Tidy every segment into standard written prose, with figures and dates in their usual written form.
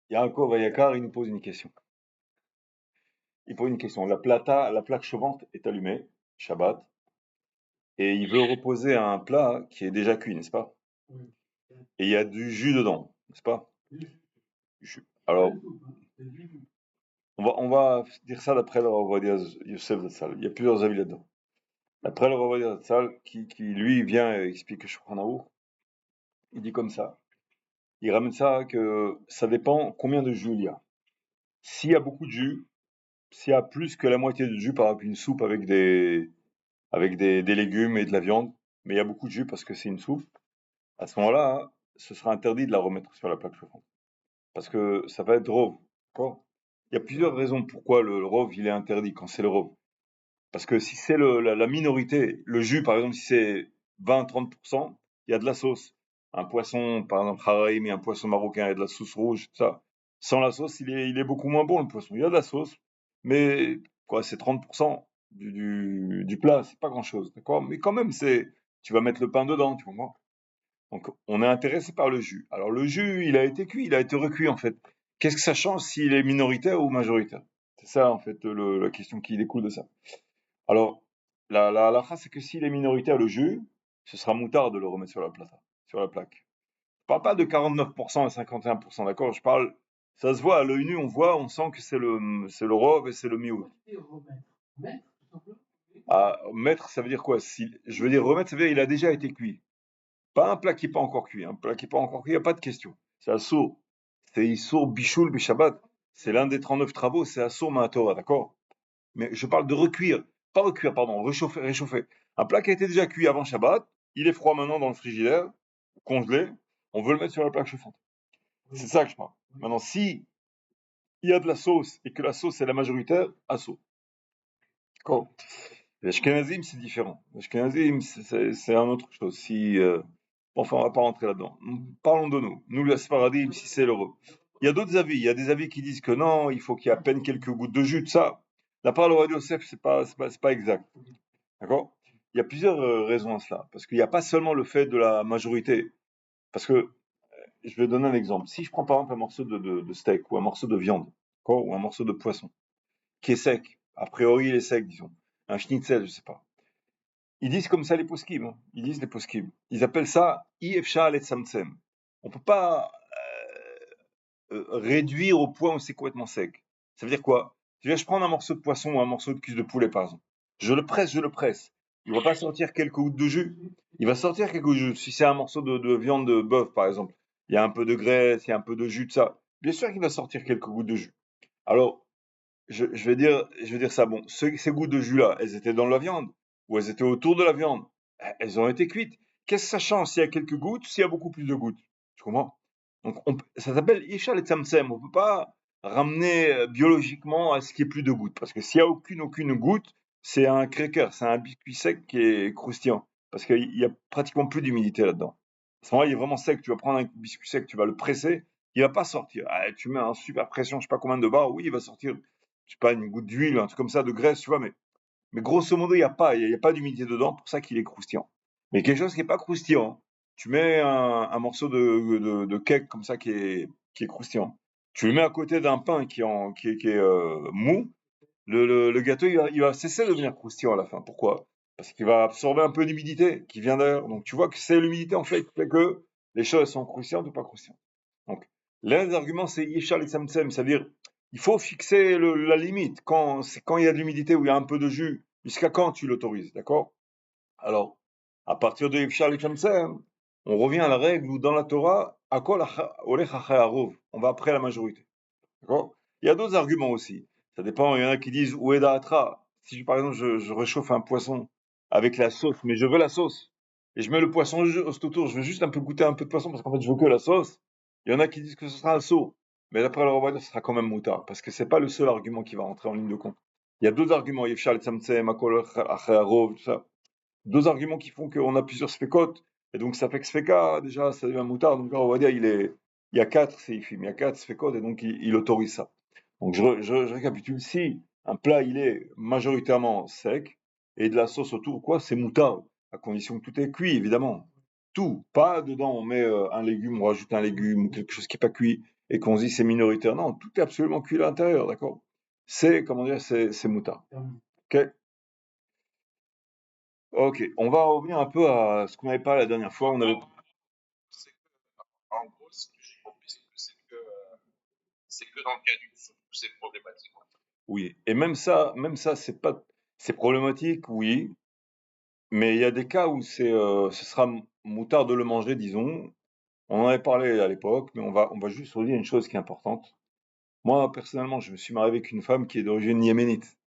Yaakov Ayakar, il nous pose une question. Il pose une question. La plaque chauffante est allumée, Shabbat, et il veut reposer un plat qui est déjà cuit, n'est-ce pas? Et il y a du jus dedans, n'est-ce pas? Jus. Alors, on va dire ça d'après le Rav Ovadia Yosef Zatzal. Il y a plusieurs avis là-dedans. D'après le Rav Ovadia Zatzal, qui lui vient et explique le Shulchan Aruch, il dit comme ça. Il ramène ça que ça dépend combien de jus il y a. S'il y a beaucoup de jus, s'il y a plus que la moitié de jus, par exemple une soupe avec des légumes et de la viande, mais il y a beaucoup de jus parce que c'est une soupe, à ce moment-là, hein, ce sera interdit de la remettre sur la plaque chauffante. Parce que ça va être rove. D'accord. Il y a plusieurs raisons pourquoi le rove il est interdit quand c'est le rove. Parce que si c'est la minorité, le jus par exemple, si c'est 20-30%, il y a de la sauce. Un poisson, par exemple, haraïm, un poisson marocain, il y a de la sauce rouge, tout ça. Sans la sauce, il est beaucoup moins bon le poisson. Il y a de la sauce, mais quoi, c'est 30% du plat, c'est pas grand-chose, d'accord? Mais quand même, tu vas mettre le pain dedans, tu comprends? Donc, on est intéressé par le jus. Alors, le jus, il a été cuit, il a été recuit, en fait. Qu'est-ce que ça change s'il est minoritaire ou majoritaire? C'est ça, en fait, la question qui découle de ça. Alors, la halakha, c'est que s'il est minoritaire, le jus, ce sera moutard de le remettre sur la plaque. Je parle pas de 49% et 51%, d'accord? Je parle, ça se voit à l'œil nu, on voit, on sent que c'est le rove et c'est le miout. Ah, mettre, ça veut dire quoi? Je veux dire remettre, ça veut dire il a déjà été cuit. Pas un plat qui n'est pas encore cuit. Un plat qui n'est pas encore cuit, il n'y a pas de question. C'est assour. C'est Issour Bichoul Bishabbat. C'est l'un des 39 travaux, c'est assour Ma'atora, d'accord? Mais je parle de recuire. Pas recuire, pardon, réchauffer. Un plat qui a été déjà cuit avant Shabbat, il est froid maintenant dans le frigidaire, congelé, on veut le mettre sur la plaque chauffante. C'est ça que je parle. Maintenant, si il y a de la sauce et que la sauce est la majoritaire, assaut. D'accord? L'Ashkenazim, c'est différent. L'Ashkenazim, c'est un autre chose. Enfin, on va pas rentrer là-dedans. Parlons de nous. Nous, le Sfaradim, si c'est l'euro. Il y a d'autres avis. Il y a des avis qui disent que non, il faut qu'il y ait à peine quelques gouttes de jus, de ça. La parole de Yosef, c'est pas exact. D'accord? Il y a plusieurs raisons à cela. Parce qu'il n'y a pas seulement le fait de la majorité. Parce que, je vais donner un exemple. Si je prends par exemple un morceau de steak ou un morceau de viande, d'accord, ou un morceau de poisson, qui est sec, a priori il est sec, disons, un schnitzel, je sais pas. Ils disent comme ça les poskim, hein. Ils disent les poskim. Ils appellent ça ifshal et samtsem. On peut pas réduire au point où c'est complètement sec. Ça veut dire quoi? Ça veut dire je prends un morceau de poisson ou un morceau de cuisse de poulet par exemple. Je le presse. Il va pas sortir quelques gouttes de jus. Il va sortir quelques gouttes de jus. Si c'est un morceau de viande de bœuf par exemple, il y a un peu de graisse, il y a un peu de jus de ça. Bien sûr qu'il va sortir quelques gouttes de jus. Alors, je vais dire ça. Bon, ces gouttes de jus-là, elles étaient dans la viande ou elles étaient autour de la viande. Elles ont été cuites. Qu'est-ce que ça change s'il y a quelques gouttes, s'il y a beaucoup plus de gouttes? Tu comprends? Donc, ça s'appelle Ishal et Tzamtzem. On ne peut pas ramener biologiquement à ce qu'il y ait plus de gouttes. Parce que s'il n'y a aucune goutte, c'est un cracker, c'est un biscuit sec qui est croustillant. Parce qu'il y a pratiquement plus d'humidité là-dedans. À ce moment-là, il est vraiment sec. Tu vas prendre un biscuit sec, tu vas le presser, il va pas sortir. Ah, tu mets en super pression, je sais pas combien de bars, oui, il va sortir, je sais pas, une goutte d'huile, un truc comme ça, de graisse, tu vois, mais grosso modo, il y a pas d'humidité dedans, pour ça qu'il est croustillant. Mais quelque chose qui est pas croustillant, tu mets un morceau de cake comme ça qui est croustillant. Tu le mets à côté d'un pain qui est mou, le gâteau, il va cesser de devenir croustillant à la fin. Pourquoi? Parce qu'il va absorber un peu d'humidité qui vient d'ailleurs. Donc tu vois que c'est l'humidité en fait qui fait que les choses sont croustillantes ou pas croustillantes. Donc l'un des arguments c'est Yishal et Samsem, c'est-à-dire il faut fixer la limite. Quand il y a de l'humidité ou il y a un peu de jus, jusqu'à quand tu l'autorises, d'accord? Alors, à partir de Yishal et Samsem, on revient à la règle où dans la Torah, Akol Olech Achai Harov, on va après la majorité. D'accord? Il y a d'autres arguments aussi. Ça dépend, il y en a qui disent Ueda Atra. Si par exemple je réchauffe un poisson avec la sauce, mais je veux la sauce, et je mets le poisson juste autour, je veux juste un peu goûter un peu de poisson parce qu'en fait je veux que la sauce. Il y en a qui disent que ce sera un saut. Mais d'après le Rambam, ce sera quand même moutard, parce que c'est pas le seul argument qui va rentrer en ligne de compte. Il y a d'autres arguments, Yefshal Tzamtzem, Akol Acharov, tout ça. D'autres arguments qui font qu'on a plusieurs spécotes, et donc ça fait que spéka, déjà, ça devient moutard, donc là, on va dire, il y a 4 séifim, il y a 4 spécotes, et donc il autorise ça. Donc je récapitule, si un plat, il est majoritairement sec, et de la sauce autour, quoi, c'est moutard, à condition que tout est cuit, évidemment. tout. Pas dedans, on met un légume, on rajoute un légume ou quelque chose qui n'est pas cuit et qu'on se dit c'est minoritaire. Non, tout est absolument cuit à l'intérieur, d'accord? C'est, comment dire, c'est moutard. Ok? Ok, on va revenir un peu à ce qu'on avait parlé la dernière fois. On avait... C'est que, en gros, ce que j'ai compris, c'est que dans le cas d'une soupe, c'est problématique. Oui, et même ça, c'est pas, c'est problématique, oui, mais il y a des cas où ce sera moutard de le manger, disons. On en avait parlé à l'époque, mais on va juste redire une chose qui est importante. Moi, personnellement, je me suis marié avec une femme qui est d'origine yéménite.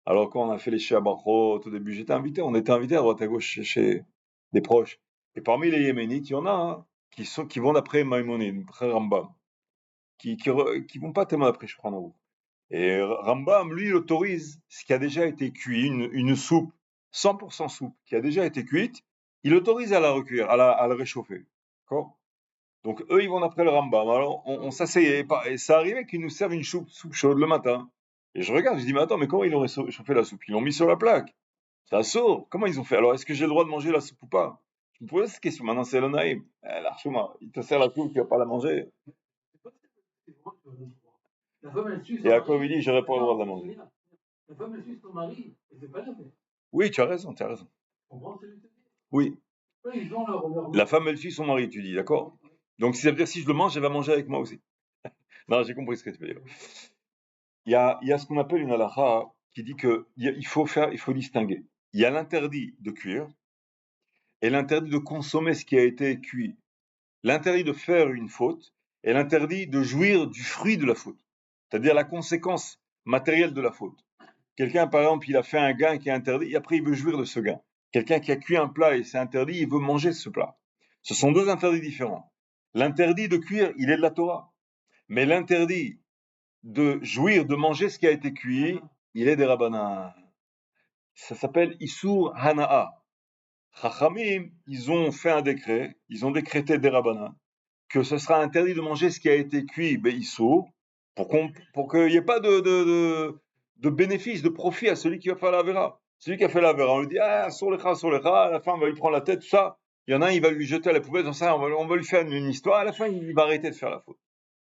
Alors, quand on a fait les Shiabarot au début, on était invité à droite à gauche chez des proches. Et parmi les yéménites, il y en a qui vont d'après Maïmonide, d'après Rambam, qui vont pas tellement d'après Shulchan. Et Rambam, lui, il autorise ce qui a déjà été cuit, une soupe, 100% soupe, qui a déjà été cuite, il autorise à la recuire, à la réchauffer. D'accord? Donc eux, ils vont d'après le Rambam. Alors on s'asseyait, et ça arrivait qu'ils nous servent une soupe chaude le matin. Et je regarde, je dis, mais attends, mais comment ils ont réchauffé la soupe? Ils l'ont mis sur la plaque. Ça sort. Comment ils ont fait? Alors est-ce que j'ai le droit de manger la soupe ou pas? Je me posais cette question. Maintenant, c'est l'Onaïm. L'archouma, il te sert la soupe, tu vas pas la manger. La femme, elle suit Et son à mari. quoi il dit, j'aurais pas le droit de la manger. La femme, elle suit son mari. Et c'est pas la même. Oui, tu as raison, tu as raison. On comprend ce que je veux dire. Oui. Eux, ils ont leur... La femme, elle suit son mari, tu dis, d'accord? Donc ça veut dire si je le mange, elle va manger avec moi aussi. Non, j'ai compris ce que tu veux dire. Il y a ce qu'on appelle une halakha qui dit que il faut distinguer. Il y a l'interdit de cuire et l'interdit de consommer ce qui a été cuit. L'interdit de faire une faute et l'interdit de jouir du fruit de la faute. C'est-à-dire la conséquence matérielle de la faute. Quelqu'un, par exemple, il a fait un gain qui est interdit et après il veut jouir de ce gain. Quelqu'un qui a cuit un plat et c'est interdit, il veut manger ce plat. Ce sont deux interdits différents. L'interdit de cuire, il est de la Torah. Mais l'interdit de jouir, de manger ce qui a été cuit, il est des rabbanan. Ça s'appelle Issour Hana'a. Chachamim, ils ont fait un décret, ils ont décrété des rabbanan, que ce sera interdit de manger ce qui a été cuit, Issour, pour qu'il n'y ait pas de bénéfice, de profit à celui qui va faire la vera. Celui qui a fait la vera, on lui dit, ah, sur lecha, à la fin, on va lui prendre la tête, tout ça. Il y en a un, il va lui jeter à la poubelle, dans ça, on va lui faire une histoire, à la fin, il va arrêter de faire la faute.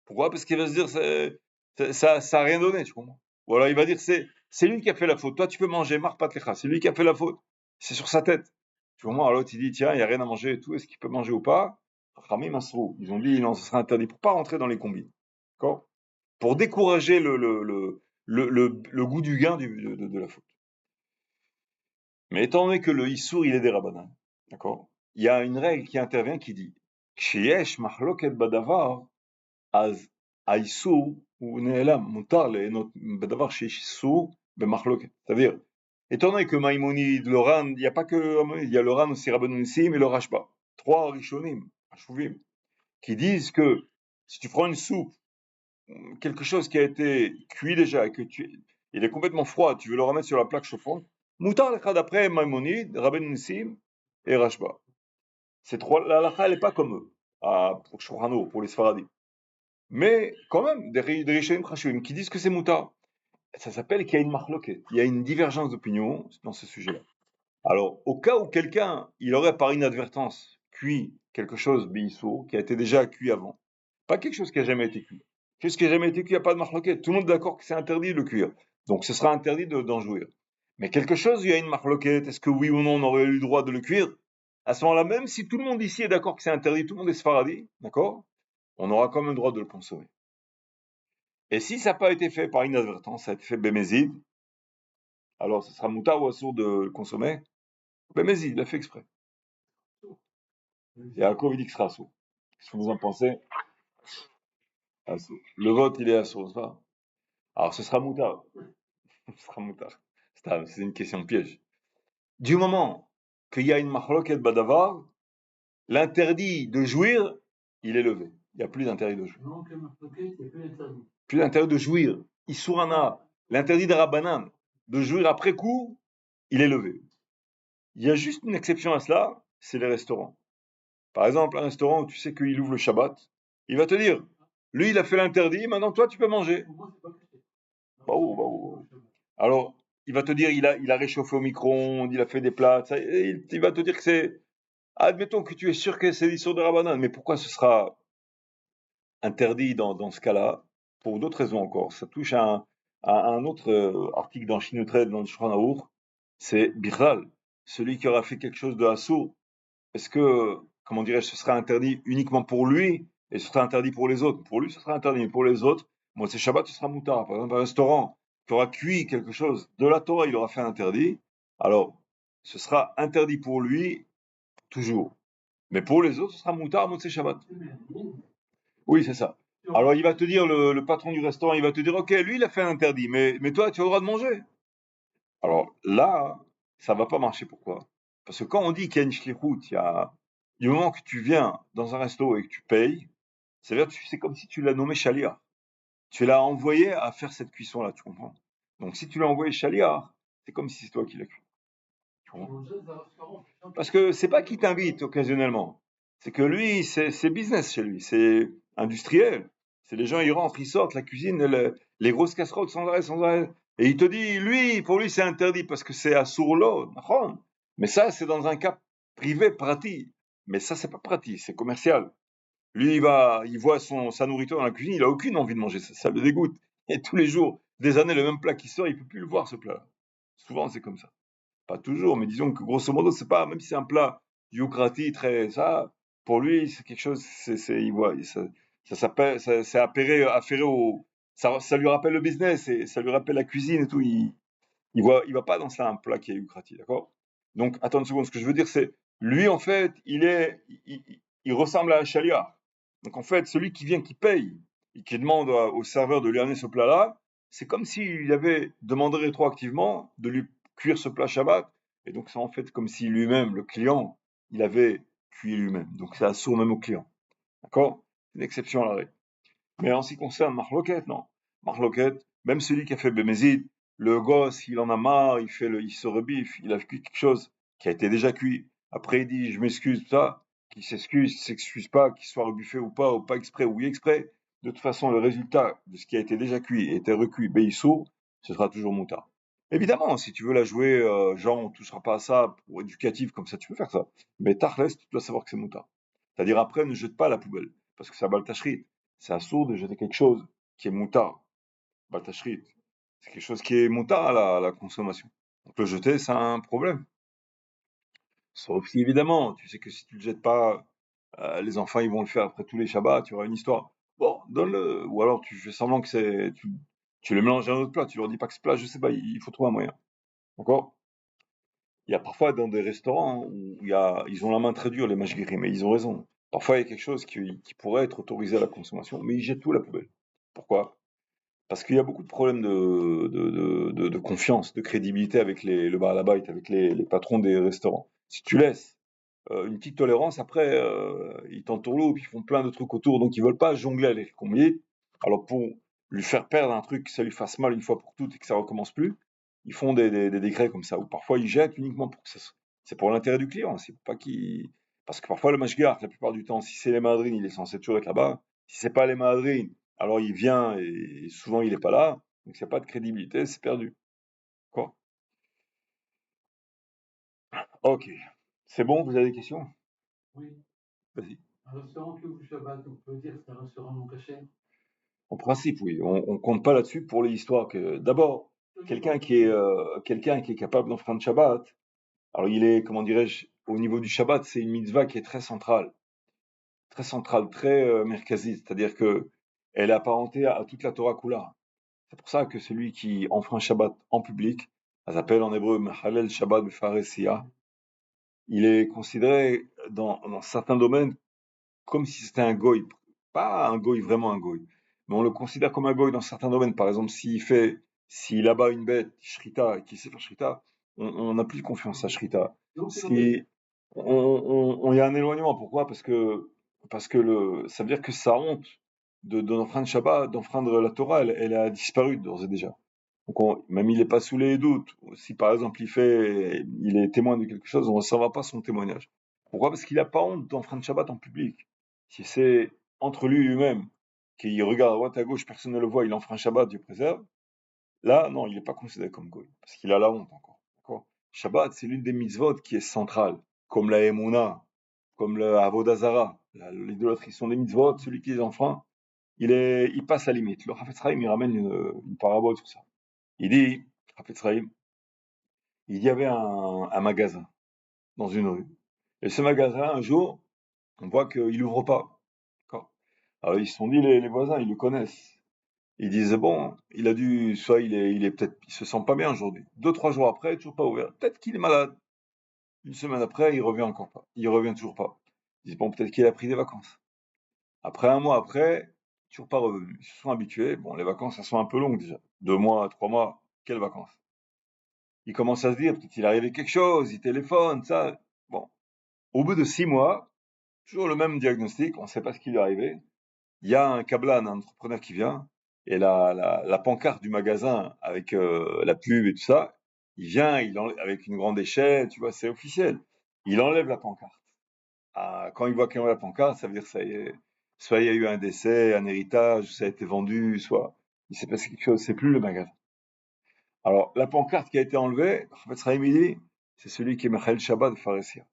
Pourquoi? Parce qu'il va se dire, ça a rien donné, tu comprends? Ou alors il va dire, c'est lui qui a fait la faute. Toi, tu peux manger, marre pas de c'est lui qui a fait la faute. C'est sur sa tête. Tu comprends? Alors l'autre, il dit, tiens, il n'y a rien à manger et tout, est-ce qu'il peut manger ou pas? Rami Masrou. Ils ont dit, non, ce sera interdit pour pas rentrer dans les combines. D'accord? Pour décourager le goût du gain de la faute. Mais étant donné que le Issour, il est des rabbanan, d'accord? Il y a une règle qui intervient qui dit, Ksheyesh mahloket badavar, אז האיסור הוא נעלם, מותר ליהנות בדבר שיש איסור במחלוקת. C'est-à-dire, étant donné que Maïmonide, le Ran, il n'y a pas que Maïmonide, il y a le Ran aussi, Rabbeinu Nissim et le Rashba. Trois Rishonim, Ashuvim, qui disent que si tu prends une soupe, quelque chose qui a été cuit déjà et que il est complètement froid, tu veux le remettre sur la plaque chauffante, Moutar l'Echad d'après Maïmonide, Rabbeinu Nissim et Rashba. Ces trois, la halakha, elle n'est pas comme eux, pour Shulchan, pour les Sfaradim. Mais quand même, des Rishonim Chashuim qui disent que c'est moutar. Ça s'appelle qu'il y a une marloquette, il y a une divergence d'opinion dans ce sujet-là. Alors, au cas où quelqu'un, il aurait par inadvertance cuit quelque chose, biissou, qui a été déjà cuit avant, pas quelque chose qui a jamais été cuit. Quelque chose qui a jamais été cuit, il n'y a pas de marloquette. Tout le monde est d'accord que c'est interdit de le cuire. Donc, ce sera interdit d'en jouir. Mais quelque chose, il y a une marloquette, est-ce que oui ou non on aurait eu le droit de le cuire? À ce moment-là, même si tout le monde ici est d'accord que c'est interdit, tout le monde est sfaradi, d'accord? On aura quand même le droit de le consommer. Et si ça n'a pas été fait par inadvertance, ça a été fait bémézid, alors ce sera mouta ou assour de le consommer. Bémézid, il l'a fait exprès. Et à quoi il dit que ce sera assour? Qu'est-ce que vous en pensez? Assour. Le vote, il est assour, c'est pas? Alors ce sera mouta. Ce sera mouta. C'est une question piège. Du moment qu'il y a une machloket badavar, l'interdit de jouir, il est levé. Il n'y a plus d'interdit de jouir. Non, que marloquet, il n'y a plus d'interdit. Plus d'interdit de jouir. Isourana, l'interdit de Rabbanan, de jouir après coup, il est levé. Il y a juste une exception à cela, c'est les restaurants. Par exemple, un restaurant où tu sais qu'il ouvre le Shabbat, il va te dire, lui il a fait l'interdit, maintenant toi tu peux manger. Pour moi, c'est pas caché. Bah oh. Alors, il va te dire, il a réchauffé au micro-ondes, il a fait des plats, ça, il va te dire que c'est Admettons que tu es sûr que c'est l'histoire de Rabbanan, mais pourquoi ce sera interdit dans ce cas-là? Pour d'autres raisons encore. Ça touche à un autre article dans Shinutred, dans le Shulchan Aruch, c'est Bichal, celui qui aura fait quelque chose de assourd. Est-ce que, comment dirais-je, ce sera interdit uniquement pour lui et ce sera interdit pour les autres? Pour lui, ce sera interdit, mais pour les autres, moi, c'est Shabbat, ce sera moutar. Par exemple, un restaurant qui aura cuit quelque chose de la Torah, il aura fait un interdit. Alors, ce sera interdit pour lui, toujours. Mais pour les autres, ce sera moutar, c'est Shabbat. Oui, c'est ça. Alors, il va te dire, le patron du restaurant, il va te dire, ok, lui, il a fait un interdit, mais toi, tu as le droit de manger. Alors là, ça va pas marcher. Pourquoi? Parce que quand on dit qu'il y a une shlichut, du moment que tu viens dans un resto et que tu payes, c'est comme si tu l'as nommé Shaliach. Tu l'as envoyé à faire cette cuisson-là, tu comprends? Donc si tu l'as envoyé Shaliach, c'est comme si c'est toi qui l'as cuit. Tu comprends? Parce que c'est pas qu'il t'invite occasionnellement. C'est que lui, c'est business chez lui, c'est industriel. C'est les gens, ils rentrent, ils sortent, la cuisine, les grosses casseroles sans arrêt, sans arrêt. Et il te dit, lui, pour lui, c'est interdit parce que c'est à sourlo. Mais ça, c'est dans un cas privé, pratique. Mais ça, c'est pas pratique, c'est commercial. Lui, il voit sa nourriture dans la cuisine, il a aucune envie de manger ça, ça le dégoûte. Et tous les jours, des années, le même plat qui sort, il peut plus le voir, ce plat. Souvent, c'est comme ça. Pas toujours, mais disons que grosso modo, c'est pas, même si c'est un plat yucrati très, ça, pour lui, c'est quelque chose, il voit, ça s'appelle, c'est affairé ça lui rappelle le business et ça lui rappelle la cuisine et tout. Il voit pas dans ça un plat qui est yucrati, d'accord? Donc, attends une seconde, ce que je veux dire, c'est, lui, en fait, il ressemble à un chaliard. Donc, en fait, celui qui vient, qui paye, et qui demande au serveur de lui amener ce plat-là, c'est comme s'il avait demandé rétroactivement de lui cuire ce plat Shabbat. Et donc, c'est en fait comme si lui-même, le client, il avait cuit lui-même. Donc, c'est assourd même au client. D'accord? Une exception à la règle. Mais en ce qui concerne Marloquet, non. Marloquet, même celui qui a fait Bémézid, le gosse, il en a marre, il se rebiffe, il a cuit quelque chose qui a été déjà cuit. Après, il dit, je m'excuse, tout ça. Qu'il s'excuse pas, qu'il soit rebuffé ou pas exprès, ou oui exprès. De toute façon, le résultat de ce qui a été déjà cuit et été recuit, Béissour, ce sera toujours moutard. Évidemment, si tu veux la jouer, genre, on touchera pas à ça, pour éducatif, comme ça, tu peux faire ça. Mais Tarles, tu dois savoir que c'est moutard. C'est-à-dire, après, ne jette pas à la poubelle, parce que ça va le tâcherie. C'est assourd de jeter quelque chose qui est moutard, baltachrit. C'est quelque chose qui est moutard à la consommation. Donc le jeter, c'est un problème. Sauf si évidemment, tu sais que si tu le jettes pas, les enfants ils vont le faire après tous les Shabbats, tu auras une histoire. Bon, donne-le. Ou alors tu fais semblant que tu le mélanges à un autre plat, tu leur dis pas que ce plat, je sais pas, il faut trouver un moyen. D'accord? Il y a parfois dans des restaurants où ils ont la main très dure, les mashgirim, mais ils ont raison. Parfois il y a quelque chose qui pourrait être autorisé à la consommation, mais ils jettent tout à la poubelle. Pourquoi? Parce qu'il y a beaucoup de problèmes de confiance, de crédibilité avec le bar à la bite, avec les patrons des restaurants. Si tu laisses une petite tolérance, après, ils t'entourloupent, ils font plein de trucs autour, donc ils veulent pas jongler avec les combiers. Alors pour lui faire perdre un truc, que ça lui fasse mal une fois pour toutes et que ça recommence plus, ils font des décrets comme ça, ou parfois ils jettent uniquement pour que ça, c'est pour l'intérêt du client, c'est pas qu'il, parce que parfois le mashgiach, la plupart du temps, si c'est les madrines, il est censé toujours être là-bas. Si c'est pas les madrines, alors il vient et souvent il est pas là, donc il n'y a pas de crédibilité, c'est perdu. Quoi? Ok. C'est bon, vous avez des questions? Oui. Vas-y. Un restaurant qui ouvre Shabbat, on peut dire que c'est un restaurant non caché. En principe, oui. On compte pas là-dessus pour l'histoire que, d'abord, quelqu'un qui est capable d'enfreindre Shabbat, alors il est, comment dirais-je, au niveau du Shabbat, c'est une mitzvah qui est très centrale, très merkazite, c'est-à-dire que elle est apparentée à toute la Torah Kula. C'est pour ça que celui qui enfreint Shabbat en public, ça s'appelle en hébreu Mehalel Shabbat Befaresia, il est considéré dans certains domaines comme si c'était un goy. Pas un goy, vraiment un goy. Mais on le considère comme un goy dans certains domaines. Par exemple, s'il abat une bête, shrita, et qu'il sait faire shrita, on n'a plus confiance à shrita. Si, il y a un éloignement. Pourquoi? Parce que ça veut dire que sa honte d'enfreindre Shabbat, d'enfreindre la Torah, elle a disparu d'ores et déjà. Donc même il n'est pas sous les doutes. Si par exemple il est témoin de quelque chose, on ne s'en va pas son témoignage. Pourquoi? Parce qu'il n'a pas honte d'enfreindre Shabbat en public. Si c'est entre lui et lui-même, qu'il regarde à droite à gauche, personne ne le voit, il enfreint Shabbat, Dieu préserve, là, non, il n'est pas considéré comme goy, parce qu'il a la honte encore. D'accord? Shabbat, c'est l'une des mitzvot qui est centrale, comme la Emouna. comme le Avodah Zara, l'idolâtrie, sont des mitzvot, celui qui les enfreint, il passe la limite. Le Chafetz Chaim, il ramène une parabole sur ça. Il dit, Chafetz Chaim, il y avait un magasin dans une rue. Et ce magasin, un jour, on voit qu'il ouvre pas. D'accord. Alors ils se sont dit, les voisins, ils le connaissent. Ils disent, bon, soit il est peut-être, il se sent pas bien aujourd'hui. 2, 3 jours après, toujours pas ouvert. Peut-être qu'il est malade. Une semaine après, il revient encore pas. Il revient toujours pas. Ils disent, bon, peut-être qu'il a pris des vacances. Après un mois après, toujours pas revenu. Ils se sont habitués. Bon, les vacances, elles sont un peu longues déjà. 2 mois, 3 mois, quelles vacances? Ils commencent à se dire, peut-être qu'il est arrivé quelque chose, il téléphone, ça. Bon. Au bout de 6 mois, toujours le même diagnostic, on ne sait pas ce qui lui est arrivé. Il y a un kablan, un entrepreneur qui vient, et la pancarte du magasin avec la pub et tout ça, il vient, avec une grande échelle, tu vois, c'est officiel. Il enlève la pancarte. Ah, quand il voit qu'il enlève la pancarte, ça veut dire que ça y est, soit il y a eu un décès, un héritage, ça a été vendu, soit il s'est passé quelque chose, c'est plus le magasin. Alors, la pancarte qui a été enlevée, en fait, c'est celui qui est Michael Shabbat de Pharisien.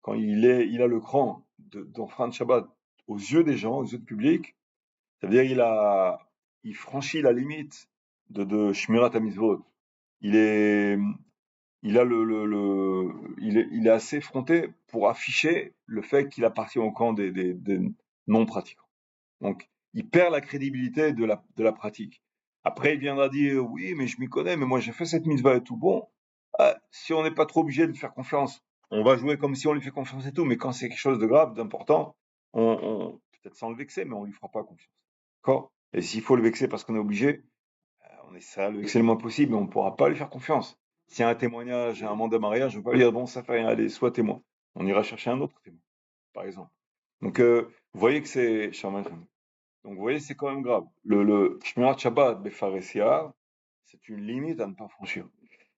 Quand il a le cran d'enfreindre Shabbat aux yeux des gens, aux yeux du public, ça veut dire il franchit la limite de Shmirat HaMitzvot. Il est, il a il est assez effronté pour afficher le fait qu'il appartient au camp des non-pratiquants. Donc, il perd la crédibilité de la pratique. Après, il viendra dire, oui, mais je m'y connais, mais moi j'ai fait cette mitzvah et tout. Bon, si on n'est pas trop obligé de lui faire confiance, on va jouer comme si on lui fait confiance et tout, mais quand c'est quelque chose de grave, d'important, peut-être sans le vexer, mais on lui fera pas confiance. D'accord? Et s'il faut le vexer parce qu'on est obligé, on essaiera de le vexer le moins possible, mais on ne pourra pas lui faire confiance. S'il y a un témoignage, un mandat de mariage, je ne vais pas lui dire, bon, ça fait rien, allez, sois témoin. On ira chercher un autre témoin, par exemple. Donc, vous voyez que c'est, donc, vous voyez, c'est quand même grave. Le Shmirat Shabbat Befaresia, c'est une limite à ne pas franchir.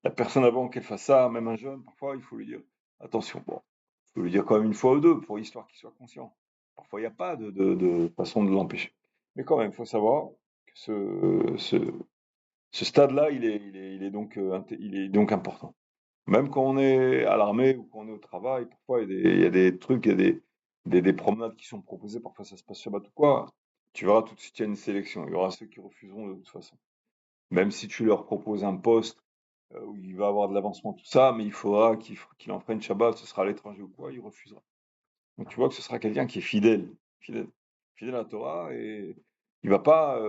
La personne avant qu'elle fasse ça, même un jeune, parfois, il faut lui dire, attention, bon, il faut lui dire quand même une fois ou deux, pour histoire qu'il soit conscient. Parfois, il n'y a pas de façon de l'empêcher. Mais quand même, il faut savoir que ce stade-là, il est donc important. Même quand on est à l'armée ou quand on est au travail, parfois, il y a des trucs, il y a des promenades qui sont proposées, parfois ça se passe Shabbat ou quoi. Tu verras tout de suite, il y a une sélection. Il y aura ceux qui refuseront de toute façon. Même si tu leur proposes un poste où il va avoir de l'avancement, tout ça, mais il faudra qu'il enfreigne Shabbat, ce sera à l'étranger ou quoi, il refusera. Donc tu vois que ce sera quelqu'un qui est fidèle à la Torah, et il va pas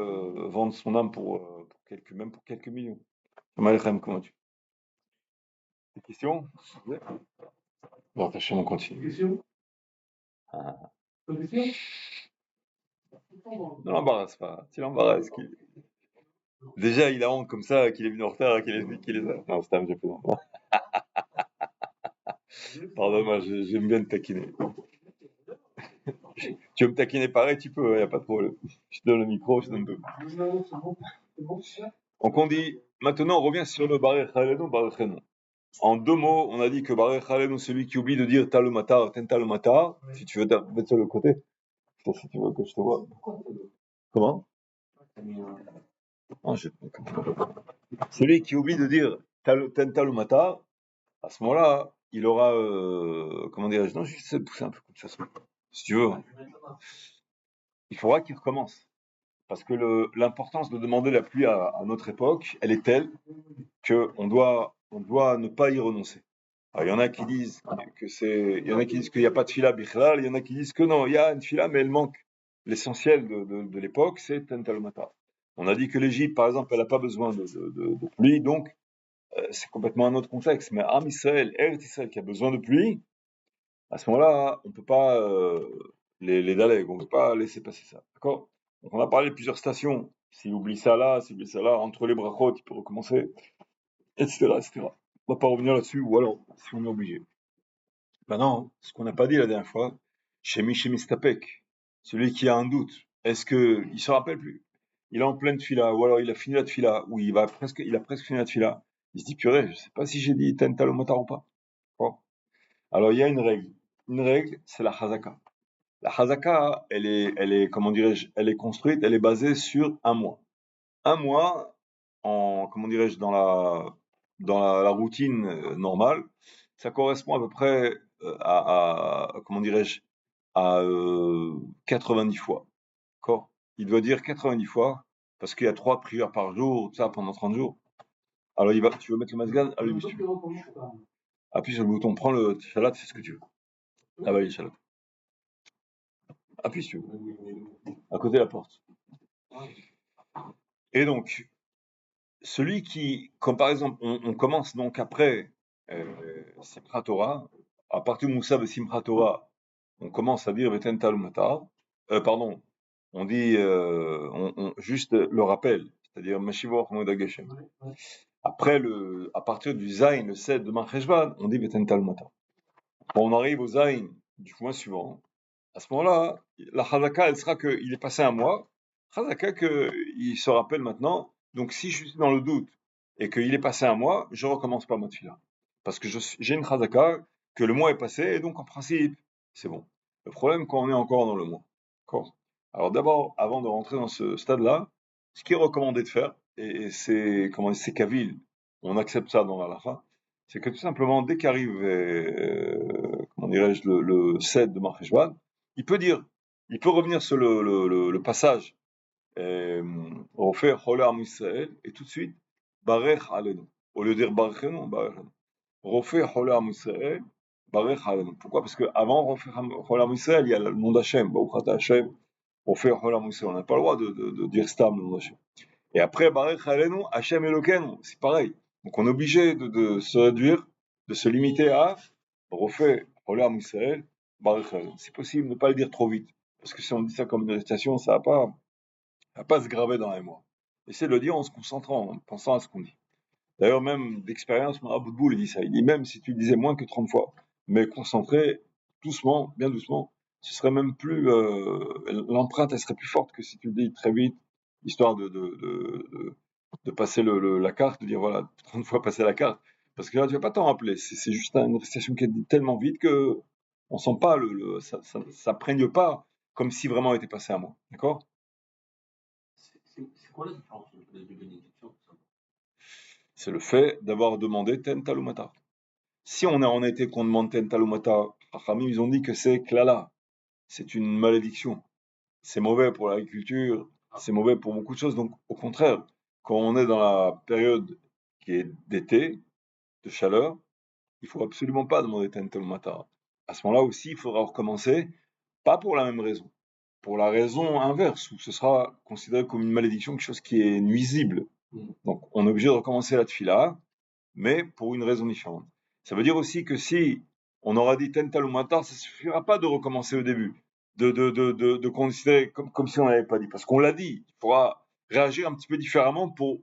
vendre son âme même pour quelques millions. Malchem, comment tu? Des questions? Ouais. Bon, tâchez, on continue. Question? Ah. Question? Ne l'embarrasse pas. Tu l'embarrasses. Déjà, il a honte comme ça qu'il est venu en retard, qu'il est là. Non, c'est un jeu plaisant. Pardonne-moi, j'aime bien te taquiner. Tu veux me taquiner pareil, tu peux, y a pas de problème. Je te donne le micro, je te donne tout. Donc on dit, maintenant on revient sur le Barech Halenu, Barech Halenu. En 2 mots, on a dit que Barech Halenu, celui qui oublie de dire Talumatar, Tentalumatar, si tu veux mettre sur le côté, si tu veux que je te vois. Comment? Ah, celui qui oublie de dire Tentalumatar, à ce moment-là, il aura, comment dirais-je, non, je vais pousser un peu comme ça, si tu veux. Il faudra qu'il recommence. Parce que l'importance de demander la pluie à notre époque, elle est telle qu'on doit ne pas y renoncer. Alors, il y en a qui disent il y en a qui disent qu'il n'y a pas de fila bichlal, il y en a qui disent que non, il y a une fila, mais elle manque. L'essentiel de l'époque, c'est Tentalumata. On a dit que l'Égypte, par exemple, elle n'a pas besoin de pluie, donc c'est complètement un autre contexte. Mais Am Israël, Eretz Israël, qui a besoin de pluie, à ce moment-là, on ne peut pas les daler, on ne peut pas laisser passer ça. D'accord? Donc on a parlé de plusieurs stations. S'il oublie ça là, entre les brachot, il peut recommencer, etc., etc. On ne va pas revenir là-dessus, ou alors, si on est obligé. Maintenant, ce qu'on n'a pas dit la dernière fois, Shemi Stapek, celui qui a un doute, est-ce qu'il ne se rappelle plus? Il est en pleine fila, ou alors il a fini la fila, ou il a presque fini la fila. Il se dit, purée, je ne sais pas si j'ai dit Tental ou pas. Bon. Alors il y a une règle. Une règle, c'est la Chazaka. La Chazaka, elle est, comment dirais-je, elle est construite, elle est basée sur un mois. Un mois, comment dirais-je, dans la routine normale, ça correspond à peu près comment dirais-je, à 90 fois. D'accord? Il doit dire 90 fois, parce qu'il y a 3 prières par jour, tout ça, pendant 30 jours. Alors tu veux mettre le masgan? Allume si tu veux. Appuie sur le bouton, prends le chalat, fais ce que tu veux. Ah bah, les chalat. Appuie si tu veux. À côté de la porte. Et donc, celui qui, comme par exemple, on commence donc après Simchat Torah, à partir de Moussa de Simchat Torah, on commence à dire Veten Talumata, pardon, on dit juste le rappel, c'est-à-dire Mashivor Hamoed Geshem. Après, à partir du Zayn, le 7 de Marcheshvan, on dit Veten Talumata. Quand on arrive au Zayn du mois suivant, à ce moment-là, la Chazaka, elle sera qu'il est passé un mois, Chazaka qu'il se rappelle maintenant, donc si je suis dans le doute et qu'il est passé un mois, je recommence pas ma tefila. Parce que j'ai une Chazaka, que le mois est passé, et donc en principe, c'est bon. Le problème, quand on est encore dans le mois. D'accord. Alors d'abord, avant de rentrer dans ce stade-là, ce qui est recommandé de faire, et c'est Kavil, on accepte ça dans la fin, c'est que tout simplement, dès qu'arrive, comment dirais-je, le 7 de Marcheshvan, il peut revenir sur le passage, au faire Choler Am Israël, et tout de suite, Barech Alenu. Au lieu de dire Barechenu, Barechenu. Refaire Choler Am Israël, Barech Alenu. Pourquoi? Parce qu'avant Refaire Choler Am Israël, il y a le nom d'Hachem, Baruch Ata Hachem, Refaire Choler Am Israël. On n'a pas le droit de dire Stam le nom d'Hachem. Et après, Barech Alenu, Hachem Elokeinu, c'est pareil. Donc on est obligé de se réduire, de se limiter à Refaire Choler Am Israël, Barech Alenu. C'est possible de ne pas le dire trop vite. Parce que si on dit ça comme une récitation, ça va pas se graver dans les mémoire. Essayez de le dire en se concentrant, en pensant à ce qu'on dit. D'ailleurs, même d'expérience, Marabout Boul dit ça. Il dit même si tu disais moins que 30 fois, mais concentré, doucement, bien doucement, ce serait même plus, l'empreinte, elle serait plus forte que si tu le dis très vite, histoire de passer la carte, de dire voilà, 30 fois passer la carte. Parce que là, tu vas pas t'en rappeler. C'est juste une récitation qui est dit tellement vite que on sent pas ça praigne pas comme si vraiment était passé à moi. D'accord? C'est quoi la différence entre les deux bénédictions? C'est le fait d'avoir demandé Ten Talumata. Si on a été qu'on demande Ten Talumata, Chachamim, ils ont dit que c'est Klala, c'est une malédiction. C'est mauvais pour l'agriculture, c'est mauvais pour beaucoup de choses. Donc, au contraire, quand on est dans la période qui est d'été, de chaleur, il faut absolument pas demander Ten Talumata. À ce moment-là aussi, il faudra recommencer, pas pour la même raison, pour la raison inverse, où ce sera considéré comme une malédiction, quelque chose qui est nuisible. Donc, on est obligé de recommencer la tefila, mais pour une raison différente. Ça veut dire aussi que si on aura dit Ten Talumata, ça ne suffira pas de recommencer au début, de considérer comme si on n'avait pas dit, parce qu'on l'a dit. Il faudra réagir un petit peu différemment pour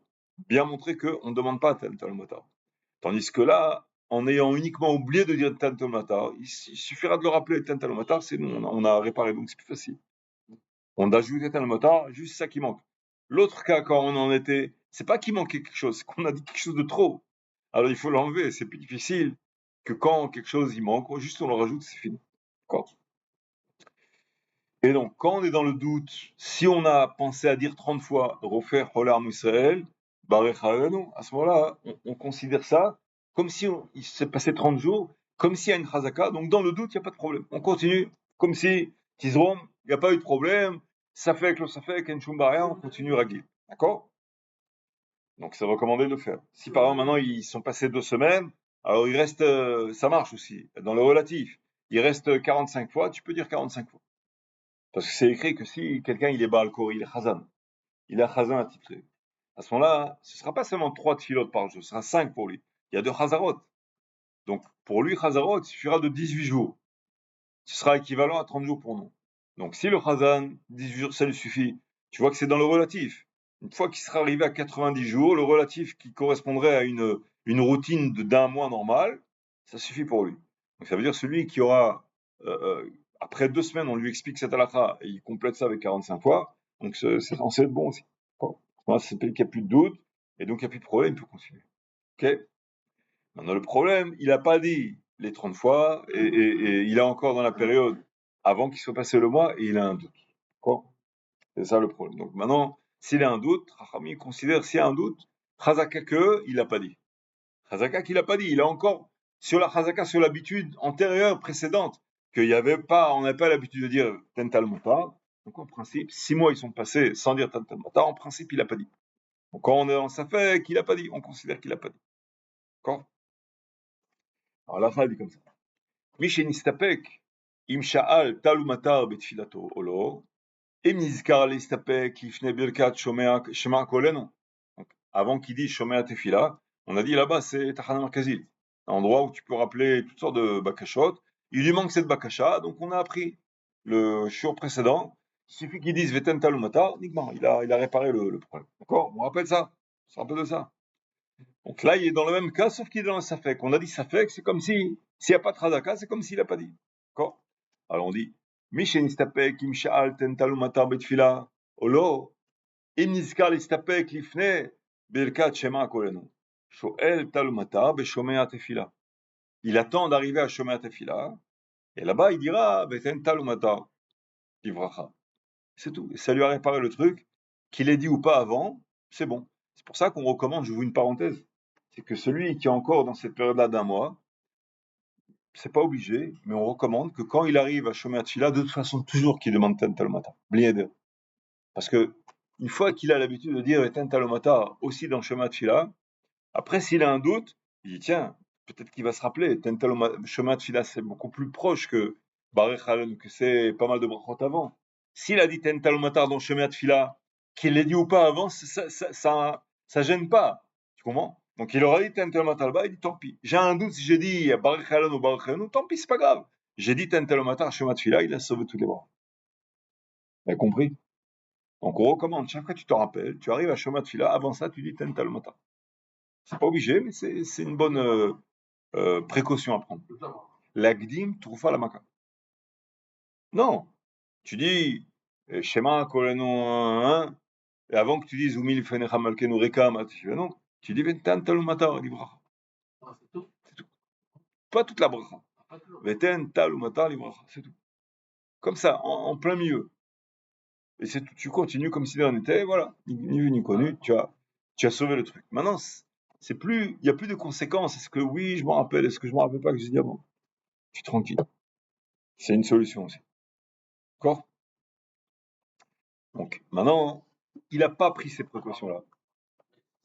bien montrer qu'on ne demande pas Ten Talumata. Tandis que là, en ayant uniquement oublié de dire Ten Talumata, il suffira de le rappeler Ten Talumata, c'est nous, on a réparé, donc c'est plus facile. On a ajouté Ten Talumata, juste ça qui manque. L'autre cas, quand on en était, c'est pas qu'il manquait quelque chose, c'est qu'on a dit quelque chose de trop. Alors il faut l'enlever, c'est plus difficile que quand quelque chose il manque, juste on le rajoute, c'est fini. D'accord? Et donc, quand on est dans le doute, si on a pensé à dire 30 fois refaire Holar Israël, Barech Alenu, à ce moment-là, on considère ça comme si il s'est passé 30 jours, comme s'il y a une chazaka, donc dans le doute, il n'y a pas de problème. On continue, comme si, Tizrom, il n'y a pas eu de problème, ça fait que ça fait qu'un Shumbaria, on continue Ragil. D'accord? Donc c'est recommandé de le faire. Si par exemple maintenant ils sont passés 2 semaines, alors il reste, ça marche aussi, dans le relatif. Il reste 45 fois, tu peux dire 45 fois. Parce que c'est écrit que si quelqu'un il est Baal Kori, il est Chazan. Il a Chazan attitré. À ce moment-là, ce ne sera pas seulement 3 tfilotes par jour, ce sera 5 pour lui. Il y a 2 Chazarot. Donc pour lui, Chazarot, il suffira de 18 jours. Ce sera équivalent à 30 jours pour nous. Donc si le Chazan, 18 jours, ça lui suffit, tu vois que c'est dans le relatif. Une fois qu'il sera arrivé à 90 jours, le relatif qui correspondrait à une routine d'un mois normal, ça suffit pour lui. Donc ça veut dire celui qui aura, après 2 semaines, on lui explique cette halakha et il complète ça avec 45 fois, donc c'est censé être bon aussi. Voilà, c'est qu'il n'y a plus de doute, et donc il n'y a plus de problème, il peut continuer. Ok? Maintenant le problème, il n'a pas dit les 30 fois, et il est encore dans la période avant qu'il soit passé le mois, et il a un doute. D'accord? C'est ça le problème. Donc maintenant, s'il a un doute, Rachami considère s'il y a un doute, Chazaka il n'a pas dit. Chazaka qu'il n'a pas dit, il a encore sur la chazaka, sur l'habitude antérieure, précédente, on n'avait pas l'habitude de dire tental mutar. Donc en principe, 6 mois ils sont passés sans dire tental mutar, en principe il n'a pas dit. Donc quand on est dans sa fait qu'il n'a pas dit, on considère qu'il n'a pas dit. D'accord? Alors la fin dit comme ça. Mishenistapek, im sha'al tal umatar betfilato olo, im nizkar listapek lifne birkat shema koleno. Avant qu'il dise shomea tefila, on a dit là-bas c'est Tachana Markazit, un endroit où tu peux rappeler toutes sortes de bakashot. Il lui manque cette bakasha, donc on a appris le shiur précédent. Il suffit qu'il dise veten talumata, uniquement, il a réparé le problème. D'accord? On rappelle ça, on se rappelle de ça. Donc là, il est dans le même cas, sauf qu'il est dans le safek. On a dit safek, c'est comme si, s'il n'y a pas de radaka, c'est comme s'il n'a pas dit. D'accord? Alors on dit, Mishen istapek im sha'al ten talumata betfila, olo, im nizkar listapek lifne, Birkat Shema Kolenu. Shoel Talumata Beshomea Tefila. Il attend d'arriver à Shomea Tefila, et là-bas il dira Beten Talumata Livracha. C'est tout. Et ça lui a réparé le truc, qu'il ait dit ou pas avant, c'est bon. C'est pour ça qu'on recommande, je vous une parenthèse, c'est que celui qui est encore dans cette période-là d'un mois, c'est pas obligé, mais on recommande que quand il arrive à Shomea Tefila, de toute façon, toujours qu'il demande Ten Talumata. Blieder. Parce que, une fois qu'il a l'habitude de dire Beten Talumata aussi dans Shomea Tefila, après, s'il a un doute, il dit tiens, peut-être qu'il va se rappeler. Tental Shema Tfila, c'est beaucoup plus proche que Barech Halon, que c'est pas mal de brachot avant. S'il a dit Tental Matar dans Shema Tfila, qu'il l'ait dit ou pas avant, ça gêne pas. Tu comprends? Donc il aura dit Tental Matar là-bas, il dit tant pis. J'ai un doute si j'ai dit Barech Halon ou Barech Halon, tant pis, c'est pas grave. J'ai dit Tental Matar Shema Tfila, il a sauvé tous les bras. Vous avez compris? Donc on recommande, chaque fois que tu te rappelles, tu arrives à Shema Tfila, avant ça, tu dis Tental Matar. C'est pas obligé, mais c'est une bonne précaution à prendre. L'agdim troufa la maka. Non, tu dis Shema koleno et avant que tu dises Umil fenecha malkenu rekam, non, tu dis Veten talumata libracha. C'est tout. C'est tout. Pas toute la bracha. Veten talumata libracha, c'est tout. Comme ça, en plein milieu. Et c'est tout. Tu continues comme si de rien n'était, voilà, ni vu ni connu, tu as sauvé le truc. Maintenant, c'est plus, il n'y a plus de conséquences. Est-ce que oui, je m'en rappelle, est-ce que je m'en rappelle pas que j'ai dit avant? Je suis tranquille. C'est une solution aussi. D'accord? Donc, maintenant, il n'a pas pris ces précautions-là.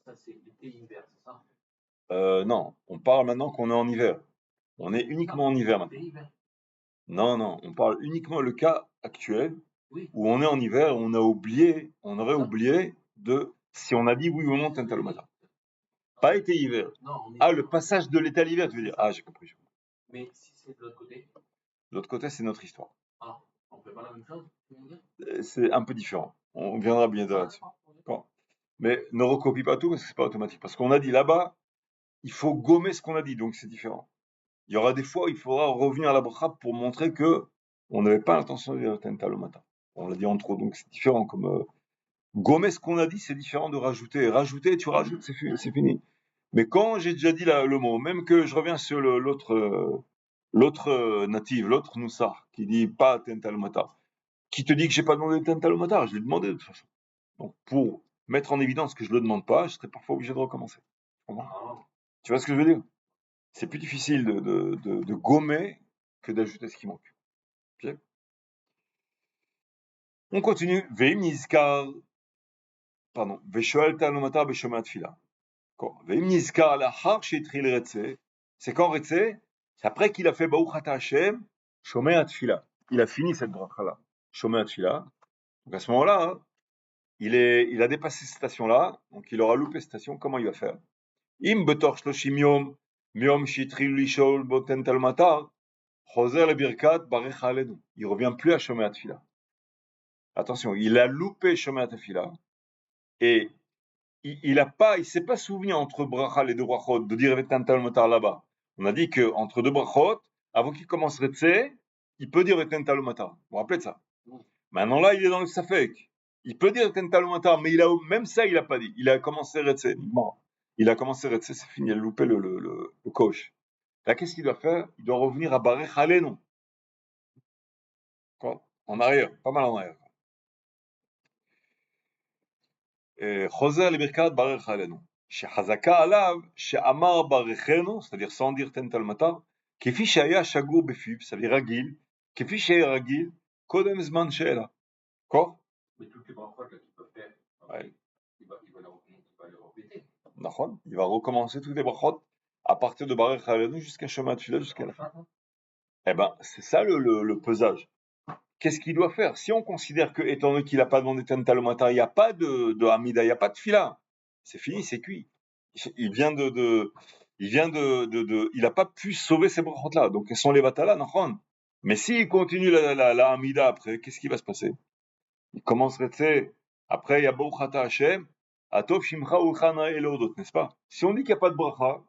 Ça, c'est l'été-hiver, c'est ça? Non, on parle maintenant qu'on est en hiver. On est uniquement en hiver maintenant. L'été-hiver. Non, on parle uniquement le cas actuel Oui. où on est en hiver, on aurait oublié de si on a dit oui ou non Tentalomata. Pas été-hiver. Non, Ah, le passage de l'été à l'hiver, tu veux dire? Ah, j'ai compris. Mais si c'est de l'autre côté, De l'autre côté, c'est notre histoire. on fait pas la même chose, tu veux dire? C'est un peu différent. On viendra bien là-dessus. D'accord. Mais ne recopie pas tout parce que c'est pas automatique. Parce qu'on a dit là-bas, il faut gommer ce qu'on a dit, donc c'est différent. Il y aura des fois où il faudra revenir à la bracha pour montrer que on n'avait pas l'intention de dire Tental au matin. On l'a dit en trop, donc c'est différent. Comme gommer ce qu'on a dit, c'est différent de rajouter. Rajouter, tu rajoutes, c'est fini. Mais quand j'ai déjà dit le mot, même que je reviens sur l'autre native, l'autre Noussar, qui dit pas Tental au matin, qui te dit que j'ai pas demandé Tental au matin, je l'ai demandé de toute façon. Donc pour mettre en évidence que je le demande pas, je serais parfois obligé de recommencer. Tu vois ce que je veux dire? C'est plus difficile de gommer que d'ajouter ce qui manque. Okay. On continue. Veim nizkar, pardon. Veshoel talumata beshomat fila. Veim nizkar lachar shetril retze. C'est quand retze? C'est après qu'il a fait Baruch Ata Hashem, shomeat fila. Il a fini cette bracha-là. Shomeat fila. Donc à ce moment-là, hein, il a dépassé cette station-là, donc il aura loupé cette station. Comment il va faire? Im betor shloshim yom, miom shetril lishol boten talumata. Choser le birkat barech alenu. Il revient plus à Shomea Tfila. Attention, il a loupé Shomea Tfila et il s'est pas souvenu entre bracha les deux brachot de dire Vetantal Motar là-bas. On a dit que entre deux brachot, avant qu'il commence Retse, il peut dire Vetantal Motar. Vous vous rappelez de ça? Maintenant là, il est dans le Safek. Il peut dire Vetantal Motar, mais même ça, il a pas dit. Il a commencé Retse. Bon, il a commencé Retse, c'est fini. Il a loupé le coach. Là, qu'est-ce qu'il doit faire? Il doit revenir à barech alenu. En arrière, pas mal en arrière. Choser le birkat barech alenu. Shechazaka alav, she'amar barechenu, c'est-à-dire sans dire tental matar, kefi shaya shagur befiv, ça veut dire ragil, kefi shaya ragil, kodem zman she'ela. D'accord? Mais toutes les brachot là qu'il peut faire, Ouais. il va les répéter. Nachon, il va recommencer toutes les brachot à partir de Barech Halenu jusqu'à Shema Tfilah, jusqu'à la fin. Eh ben, c'est ça le pesage. Qu'est-ce qu'il doit faire? Si on considère que, étant donné qu'il n'a pas demandé Tental au matin, il n'y a pas de Hamida, il n'y a pas de Fila, c'est fini, c'est cuit. Il n'a pas pu sauver ces brachot-là. Donc, elles sont les Vatala, Nachon. Mais s'il continue la Hamida après, qu'est-ce qui va se passer? Il commencerait, tu sais, après, il y a Bouchata Hashem, Atov Shimcha Uchana Elodot, n'est-ce pas? Si on dit qu'il n'y a pas de bracha,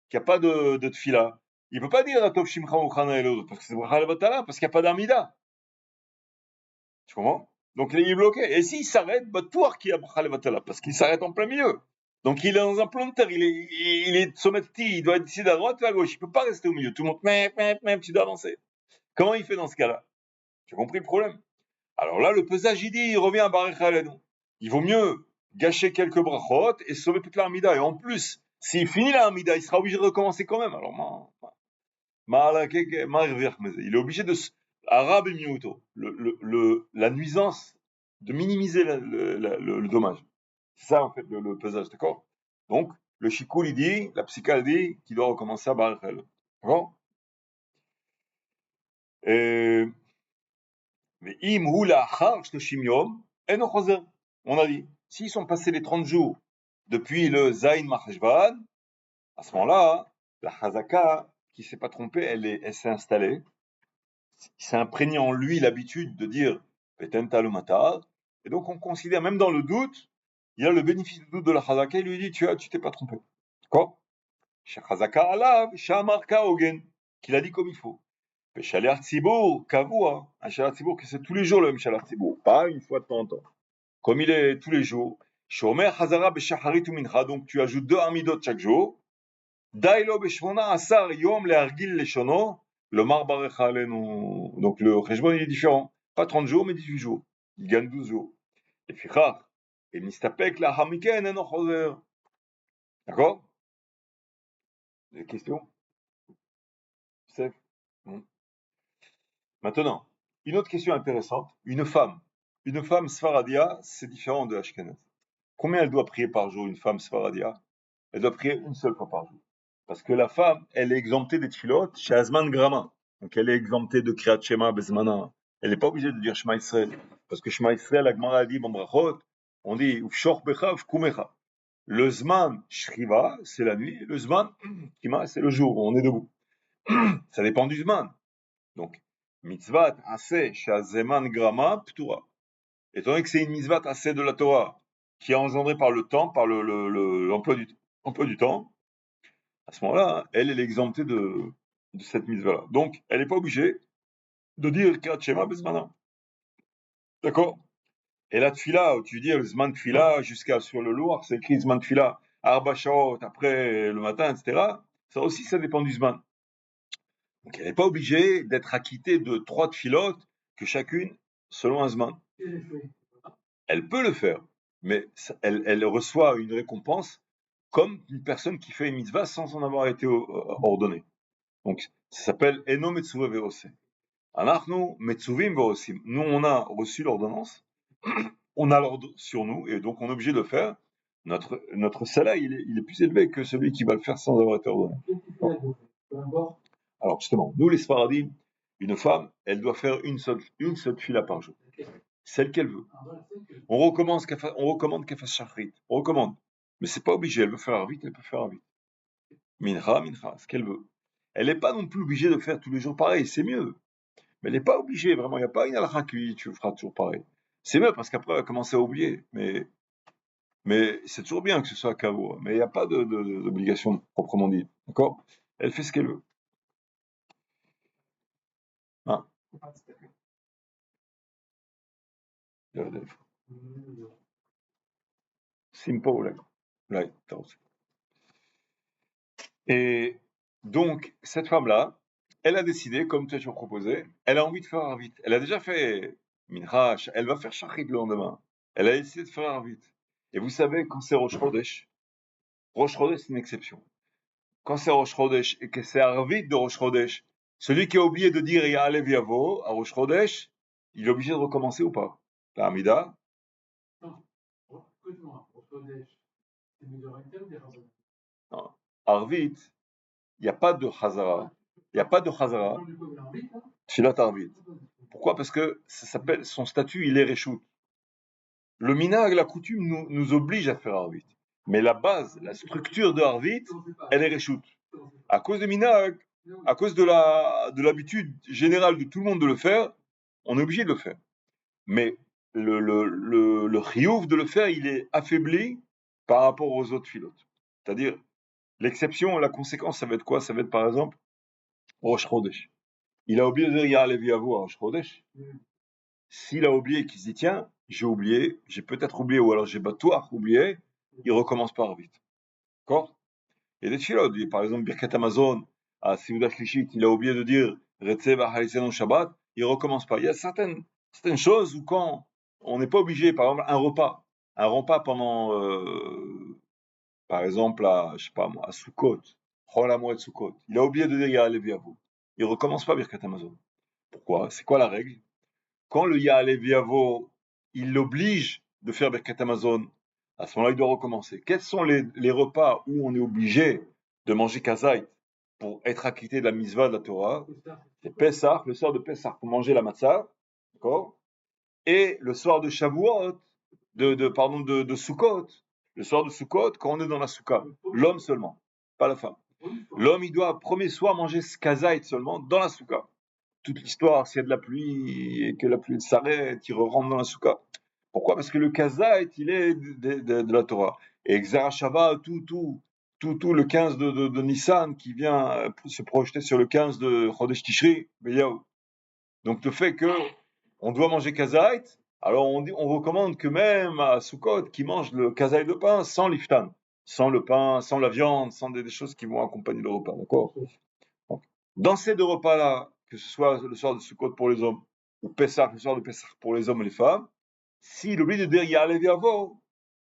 qu'il n'y a pas de tfila, il ne peut pas dire Atov Shimcha Uchana Elodot, parce que c'est bracha levatala, parce qu'il n'y a pas d'amida. Tu comprends? Donc il est bloqué. Et s'il s'arrête, Batouar qui a bracha levatala, parce qu'il s'arrête en plein milieu. Donc il est dans un plan de terre, il est sommetti, il doit être ici à droite ou à gauche, il ne peut pas rester au milieu. Tout le monde, même, tu dois avancer. Comment il fait dans ce cas-là? Tu as compris le problème? Alors là, le pesage, il revient à Barech Halenu. Il vaut mieux gâcher quelques brachot et sauver toute l'Armida. Et en plus, s'il finit l'Armida, il sera obligé de recommencer quand même. Alors, il est obligé de... Arabe et Miuto. La nuisance, de minimiser le dommage. C'est ça, en fait, le pesage, d'accord? Donc, le Shikoul, il dit, la psychale dit qu'il doit recommencer à Barech Halenu. D'accord? Mais on a dit, s'ils sont passés les 30 jours depuis le Zayn Maheshvan, à ce moment-là, la Chazaka, qui ne s'est pas trompée, elle s'est installée. Il s'est imprégné en lui l'habitude de dire Peten Talumatar. Et donc on considère, même dans le doute, il a le bénéfice du doute de la Chazaka, il lui dit tu t'es pas trompé. D'accord? Chez Chazaka Alav, Shamarka Ogen, qu'il a dit comme il faut. Shalar Tzibour, Kavua, un Shalar Tzibour que c'est tous les jours le même Shalar Tzibour, pas une fois de temps en temps. Comme il est tous les jours. Shomer Hazara Beshacharit ou Mincha, donc tu ajoutes 2 amidot chaque jour. Dailo Beshmona Asar Yom Leargil Leshono, le Marbarech Alenu. Donc le Cheshbon il est différent. Pas 30 jours, mais 18 jours. Il gagne 12 jours. Et Fichach, et Nistapek la Hamiken Eno Choser. D'accord? Des questions? C'est Maintenant, une autre question intéressante. Une femme Sfaradia, c'est différent de Ashkenaz. Combien elle doit prier par jour, une femme Sfaradia? Elle doit prier une seule fois par jour. Parce que la femme, elle est exemptée des tfilot chez Azman Grama. Donc elle est exemptée de Kriyat Shema Bezmana. Elle n'est pas obligée de dire Shema Israël. Parce que Shema Israël, la Gemara dit, bon brachot, on dit Ufshor Becha, Ufkumecha. Le Zman Shriva, c'est la nuit. Le Zman Kima, c'est le jour où on est debout. Ça dépend du Zman. Donc, mitzvat assez shazeman grama ptura. Étant donné que c'est une mitzvat assez de la Torah qui est engendrée par le temps, par l'emploi du temps, à ce moment-là, elle est exemptée de cette mitzvah-là. Donc, elle n'est pas obligée de dire Kirat Shema Bezmana. D'accord? Et la tfila, où tu dis le Zman tfila jusqu'à sur le lourd, c'est écrit Zman tfila, Arba Shaot, après le matin, etc. Ça aussi, ça dépend du Zman. Donc elle n'est pas obligée d'être acquittée de 3 tfilotes que chacune selon un Zman. Elle peut le faire, mais elle reçoit une récompense comme une personne qui fait une mitzvah sans en avoir été ordonnée. Donc ça s'appelle Eno Metzuve Veose. Anachnu Metzuvim Veosim. Nous on a reçu l'ordonnance, on a l'ordre sur nous et donc on est obligé de le faire. Notre salaire il est plus élevé que celui qui va le faire sans avoir été ordonné. Alors justement, nous les Sfaradim, une femme, elle doit faire une seule fila par jour, celle qu'elle veut. On recommande qu'elle fasse shachrit, on recommande, mais c'est pas obligé. Elle veut faire vite, elle peut faire vite. Mincha, ce qu'elle veut. Elle n'est pas non plus obligée de faire tous les jours pareil, c'est mieux. Mais elle n'est pas obligée, vraiment. Il n'y a pas une halakha qui tu feras toujours pareil. C'est mieux parce qu'après elle va commencer à oublier. Mais c'est toujours bien que ce soit à Kavo. Mais il n'y a pas d'obligation proprement dit. D'accord? Elle fait ce qu'elle veut. Hein? Simple. Et donc, cette femme-là, elle a décidé, comme tu as proposé, elle a envie de faire Arvit. Elle a déjà fait Minhach, elle va faire Shachrit le lendemain. Elle a décidé de faire Arvit. Et vous savez, quand c'est Rosh Chodesh, Rosh Chodesh, c'est une exception. Quand c'est Rosh Chodesh et que c'est Arvit de Rosh Chodesh, celui qui a oublié de dire Ya'alev Yavo à Rosh Chodesh, il est obligé de recommencer ou pas? La Hamida? Non, écoute-moi, au Kodesh, c'est Midoraita ou des Rabbin? Non. Arvit, il n'y a pas de Chazara. Il n'y a pas de Chazara. On parle du code de l'arbitre, hein? Tfilat Arvit. Pourquoi? Parce que ça s'appelle, son statut, il est Réchout. Le minhag, la coutume, nous oblige à faire Arvit. Mais la base, la structure de Arvit, elle est Réchout. À cause de minhag, à cause de l'habitude générale de tout le monde de le faire, on est obligé de le faire. Mais le chiyuv de le faire, il est affaibli par rapport aux autres filotes. C'est-à-dire, l'exception, la conséquence, ça va être quoi? Ça va être par exemple, Rosh Chodesh. Il a oublié de dire Ya'alev Yavo à Rosh Chodesh. S'il a oublié et qu'il se dit, tiens, j'ai oublié, j'ai peut-être oublié, ou alors j'ai batouar oublié, il recommence par vite. D'accord? Il y a des filotes, par exemple, Birkat Amazon, à Seudat Shlishit, il a oublié de dire Retzeh B'Haritzenu Shabbat, il recommence pas. Il y a certaines choses où quand on n'est pas obligé, par exemple, un repas pendant, par exemple, je sais pas moi, à Sukkot, Chol Hamoed Sukkot, il a oublié de dire Ya'alev Yavo. Il recommence pas Birkat Amazon. Pourquoi? C'est quoi la règle? Quand le Ya'alev Yavo, il l'oblige de faire Birkat Amazon, à ce moment-là, il doit recommencer. Quels sont les repas où on est obligé de manger kazait pour être acquitté de la mitzvah de la Torah? C'est Pessah, le soir de Pessah, pour manger la matzah, d'accord? Et le soir de Shavuot, de Sukkot, le soir de Sukkot, quand on est dans la soukha, l'homme seulement, pas la femme. L'homme, il doit, premier soir, manger ce kazait seulement dans la soukha. Toute l'histoire, s'il y a de la pluie et que la pluie s'arrête, il rentre dans la soukha. Pourquoi? Parce que le kazait, il est de la Torah. Et Xara Shabbat, tout le 15 de Nissan qui vient se projeter sur le 15 de Chodesh Tishri, Beyahu. Donc le fait que on doit manger kazait, alors on recommande que même à Sukkot, qui mange le kazait de pain sans liftan, sans le pain, sans la viande, sans des choses qui vont accompagner le repas, d'accord? Donc, dans ces deux repas-là, que ce soit le soir de Sukkot pour les hommes, ou Pessah, le soir de Pessah pour les hommes et les femmes, s'il oublie de dire Ya'alev Yavo,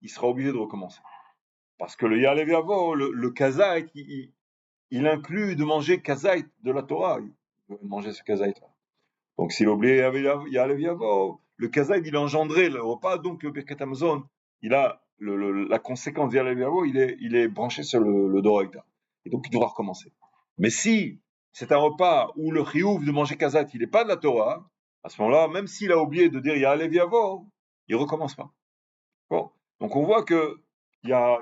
il sera obligé de recommencer. Parce que le Ya'alev Yavo, le kazait, il inclut de manger kazait de la Torah, il veut manger ce kazait-là. Donc s'il oublie Ya'alev Yavo, le kazait, il a engendré le repas, donc le Birkat Hamazon, il a la conséquence de Ya'alev Yavo, il est branché sur le Doraita. Et donc il devra recommencer. Mais si c'est un repas où le chiyuv de manger kazait, il n'est pas de la Torah, à ce moment-là, même s'il a oublié de dire Ya'alev Yavo, il recommence pas. Bon. Donc on voit que il y a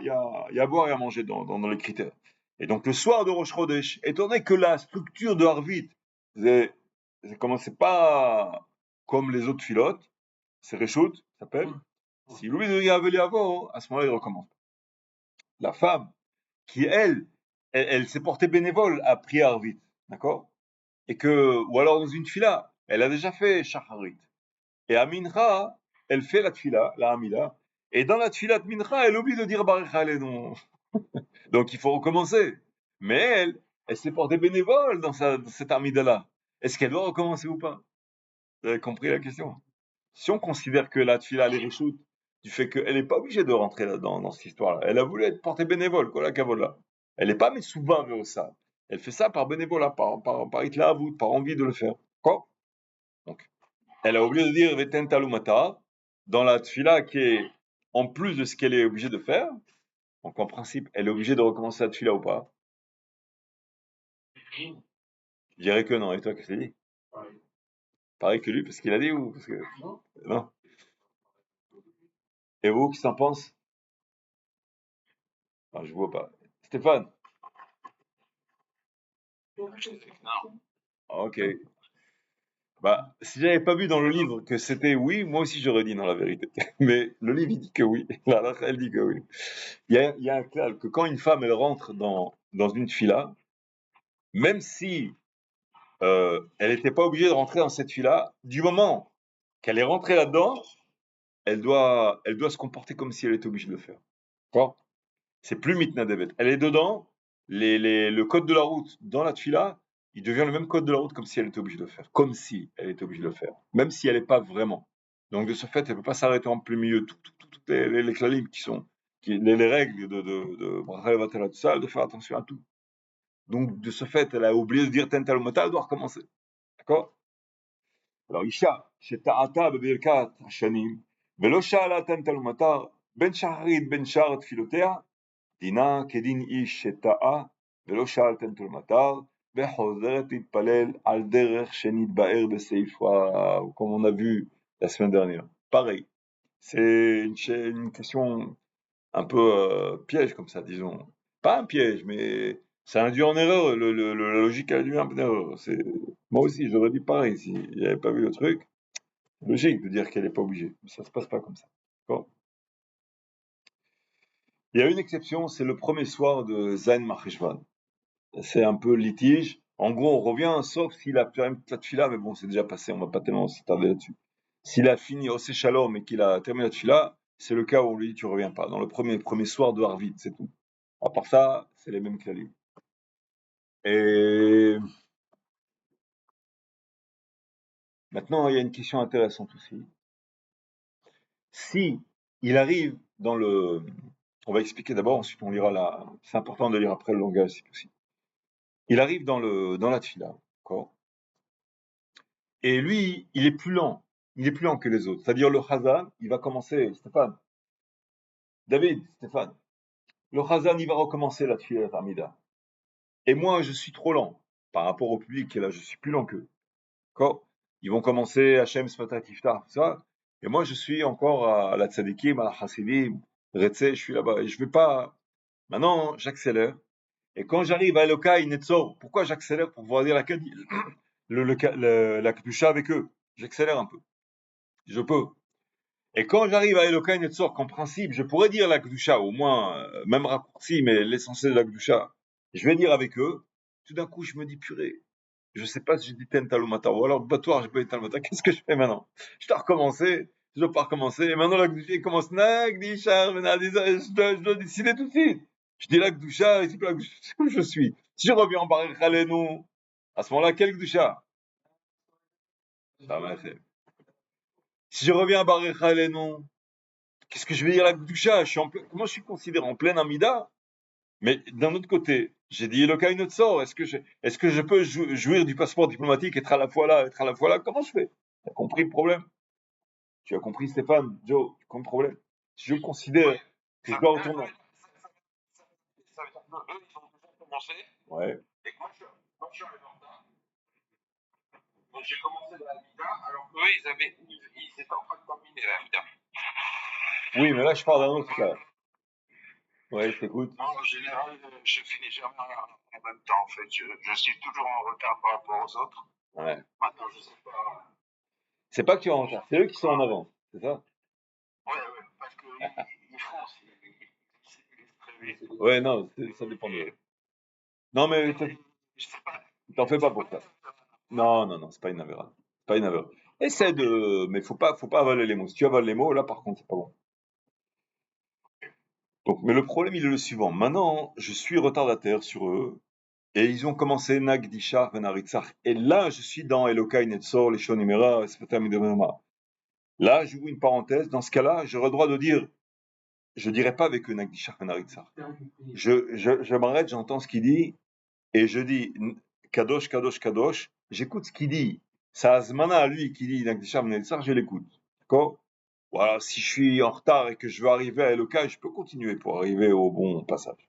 à boire et à manger dans les critères. Et donc le soir de Rosh Chodesh, étant donné que la structure de Harvit, c'est pas comme les autres filotes, c'est Réchout, ça s'appelle. Si oublie de Ya'alev Yavo, à ce moment-là, il recommence. La femme, qui elle s'est portée bénévole à prier Harvit, d'accord? Et ou alors dans une fila, elle a déjà fait Shacharit. Et à Mincha, elle fait la tfila, la Hamida, et dans la tfila de Mincha, elle oublie de dire Baruch Aleinu. Donc il faut recommencer. Mais elle s'est portée bénévole dans cette Hamida-là. Est-ce qu'elle doit recommencer ou pas? Vous avez compris la question? Si on considère que la tfila, elle est réchoute, du fait qu'elle n'est pas obligée de rentrer là-dedans, dans cette histoire-là, elle a voulu être portée bénévole, quoi, la cavola. Elle n'est pas Metsouba vers ça. Elle fait ça par bénévolat, par itlaavout, par envie de le faire. Quoi? Donc, elle a oublié de dire Veten Talumata dans la tfila qui est en plus de ce qu'elle est obligée de faire. Donc en principe, elle est obligée de recommencer la tfila ou pas? Je dirais que non. Et toi, qu'est-ce que tu dis? Pareil que lui, parce qu'il a dit ou parce que non. Et vous, qui s'en pense? Ah, je vois pas. Stéphane? Non. Ok. Bah, si j'avais pas vu dans le livre que c'était oui, moi aussi j'aurais dit non, la vérité. Mais le livre, il dit que oui. La elle dit que oui. Il y a un clal que quand une femme, elle rentre dans une fila, même si elle n'était pas obligée de rentrer dans cette fila, du moment qu'elle est rentrée là-dedans, elle doit se comporter comme si elle était obligée de le faire. D'accord? C'est plus mitnadevet. Elle est dedans, le code de la route dans la tfila, il devient le même code de la route comme si elle était obligée de le faire. Comme si elle était obligée de le faire. Même si elle n'est pas vraiment. Donc de ce fait, elle ne peut pas s'arrêter en plein milieu. Toutes les clalim qui sont les règles de Bracha Levatala, tout ça, de faire attention à tout. Donc, de ce fait, elle a oublié de dire Tental Matar, elle doit recommencer. D'accord? Alors, Isha, Sheta'ata Bebirkat Hashanim, Velo Sha'ala Tental Matar, Ben Shaharit, Ben Shar Tfilotea, Dina, Kedin Ish Sheta'a, Velo Sha'al Tental Matar, וחוזרת להתפלל על דרך שנתבאר בסעיפה, comme on a vu la semaine dernière. Pareil, c'est une question un peu piège comme ça, disons. Pas un piège, mais ça induit en erreur. La logique a induit en erreur. Moi aussi, j'aurais dit pareil s'il n'y avait pas vu le truc. Logique de dire qu'elle n'est pas obligée. Mais ça se passe pas comme ça. D'accord? Il y a une exception, c'est le premier soir de Zayn Maheshvan. C'est un peu litige. En gros, on revient, sauf s'il a fait une tefila, mais bon, c'est déjà passé, on va pas tellement s'attarder là-dessus. S'il a fini Osé Shalom et qu'il a terminé la tefila, c'est le cas où on lui dit tu reviens pas. Dans le premier soir de Harvit, c'est tout. À part ça, c'est les mêmes clalimes. Et maintenant, il y a une question intéressante aussi. Si il arrive dans le... On va expliquer d'abord, ensuite on lira là. C'est important de lire après le langage, si possible. Il arrive dans la tefila, d'accord? Et lui, il est plus lent. Il est plus lent que les autres. C'est-à-dire le Chazan, il va commencer, Stéphane. David, Stéphane. Le Chazan, il va recommencer la tefila Amida. Et moi, je suis trop lent par rapport au public qui est là. Je suis plus lent qu'eux. D'accord? Ils vont commencer Hachem Sfatat Iftar, tout ça. Et moi, je suis encore à la Tzadikim, à la Hasidim, Retzé, je suis là-bas. Et je vais pas. Maintenant, j'accélère. Et quand j'arrive à Elokai Netzor, pourquoi j'accélère? Pour pouvoir dire la Kedusha avec eux. J'accélère un peu. Je peux. Et quand j'arrive à Elokai Netzor, qu'en principe, je pourrais dire la Kedusha, au moins, même raccourci, mais l'essentiel de la Kedusha, je vais dire avec eux. Tout d'un coup, je me dis, purée, je sais pas si j'ai dit Tental Mata, ou alors Batoire, j'ai pas dit Tental Mata, qu'est-ce que je fais maintenant? Je dois recommencer, je dois pas recommencer, et maintenant la Kedusha commence, je dois décider tout de suite. Je dis la Kedusha, et c'est pas la Kedusha, c'est où je suis. Si je reviens en Baruch Aleinu, à ce moment-là, quelle Kedusha? Ça m'a fait. Si je reviens à Baruch Aleinu, qu'est-ce que je vais dire la Kedusha? Comment je suis considéré en pleine Amida? Mais d'un autre côté, j'ai dit Elokai Notsor, est-ce que je peux jouir du passeport diplomatique, être à la fois là, être à la fois là? Comment je fais? Tu as compris le problème? Tu as compris, Stéphane, Joe, tu comprends le problème? Si je considère que je dois retourner. Ça veut dire qu'eux, ils ont déjà commencé. Ouais. Et que moi, je suis arrivé en retard. Donc, j'ai commencé dans la Mida, alors qu'eux, ils étaient en train de terminer la Mida. Oui, mais là, je parle d'un autre cas. Ouais, je t'écoute. Non, en général, je finis jamais en même temps, en fait. Je suis toujours en retard par rapport aux autres. Ouais. Maintenant, je sais pas. C'est pas que tu es en retard, c'est eux qui sont en avance, c'est ça? Ouais, parce qu'ils foncent, ils très vite. Ouais, non, ça dépend de eux. Non, mais Je sais pas. t'en fais pas pour ça. Non, c'est pas une avéra. C'est pas une avéra. Essaie de, mais faut pas avaler les mots. Si tu avales les mots, là, par contre, c'est pas bon. Donc, mais le problème, il est le suivant. Maintenant, je suis retardataire sur eux, et ils ont commencé Nagdishar Venaritzach. Et là, je suis dans Elokai Netzor, les Shonimera, Sfatam Idemema. Là, j'ouvre une parenthèse. Dans ce cas-là, j'aurais le droit de dire, je dirais pas avec eux Nagdishar Venaritzach. Je m'arrête, j'entends ce qu'il dit, et je dis Kadosh, Kadosh, Kadosh. J'écoute ce qu'il dit. Ça Azmana à lui qui dit Nagdishar Venaritzach, je l'écoute. D'accord? Voilà, si je suis en retard et que je veux arriver à Elokai, je peux continuer pour arriver au bon passage.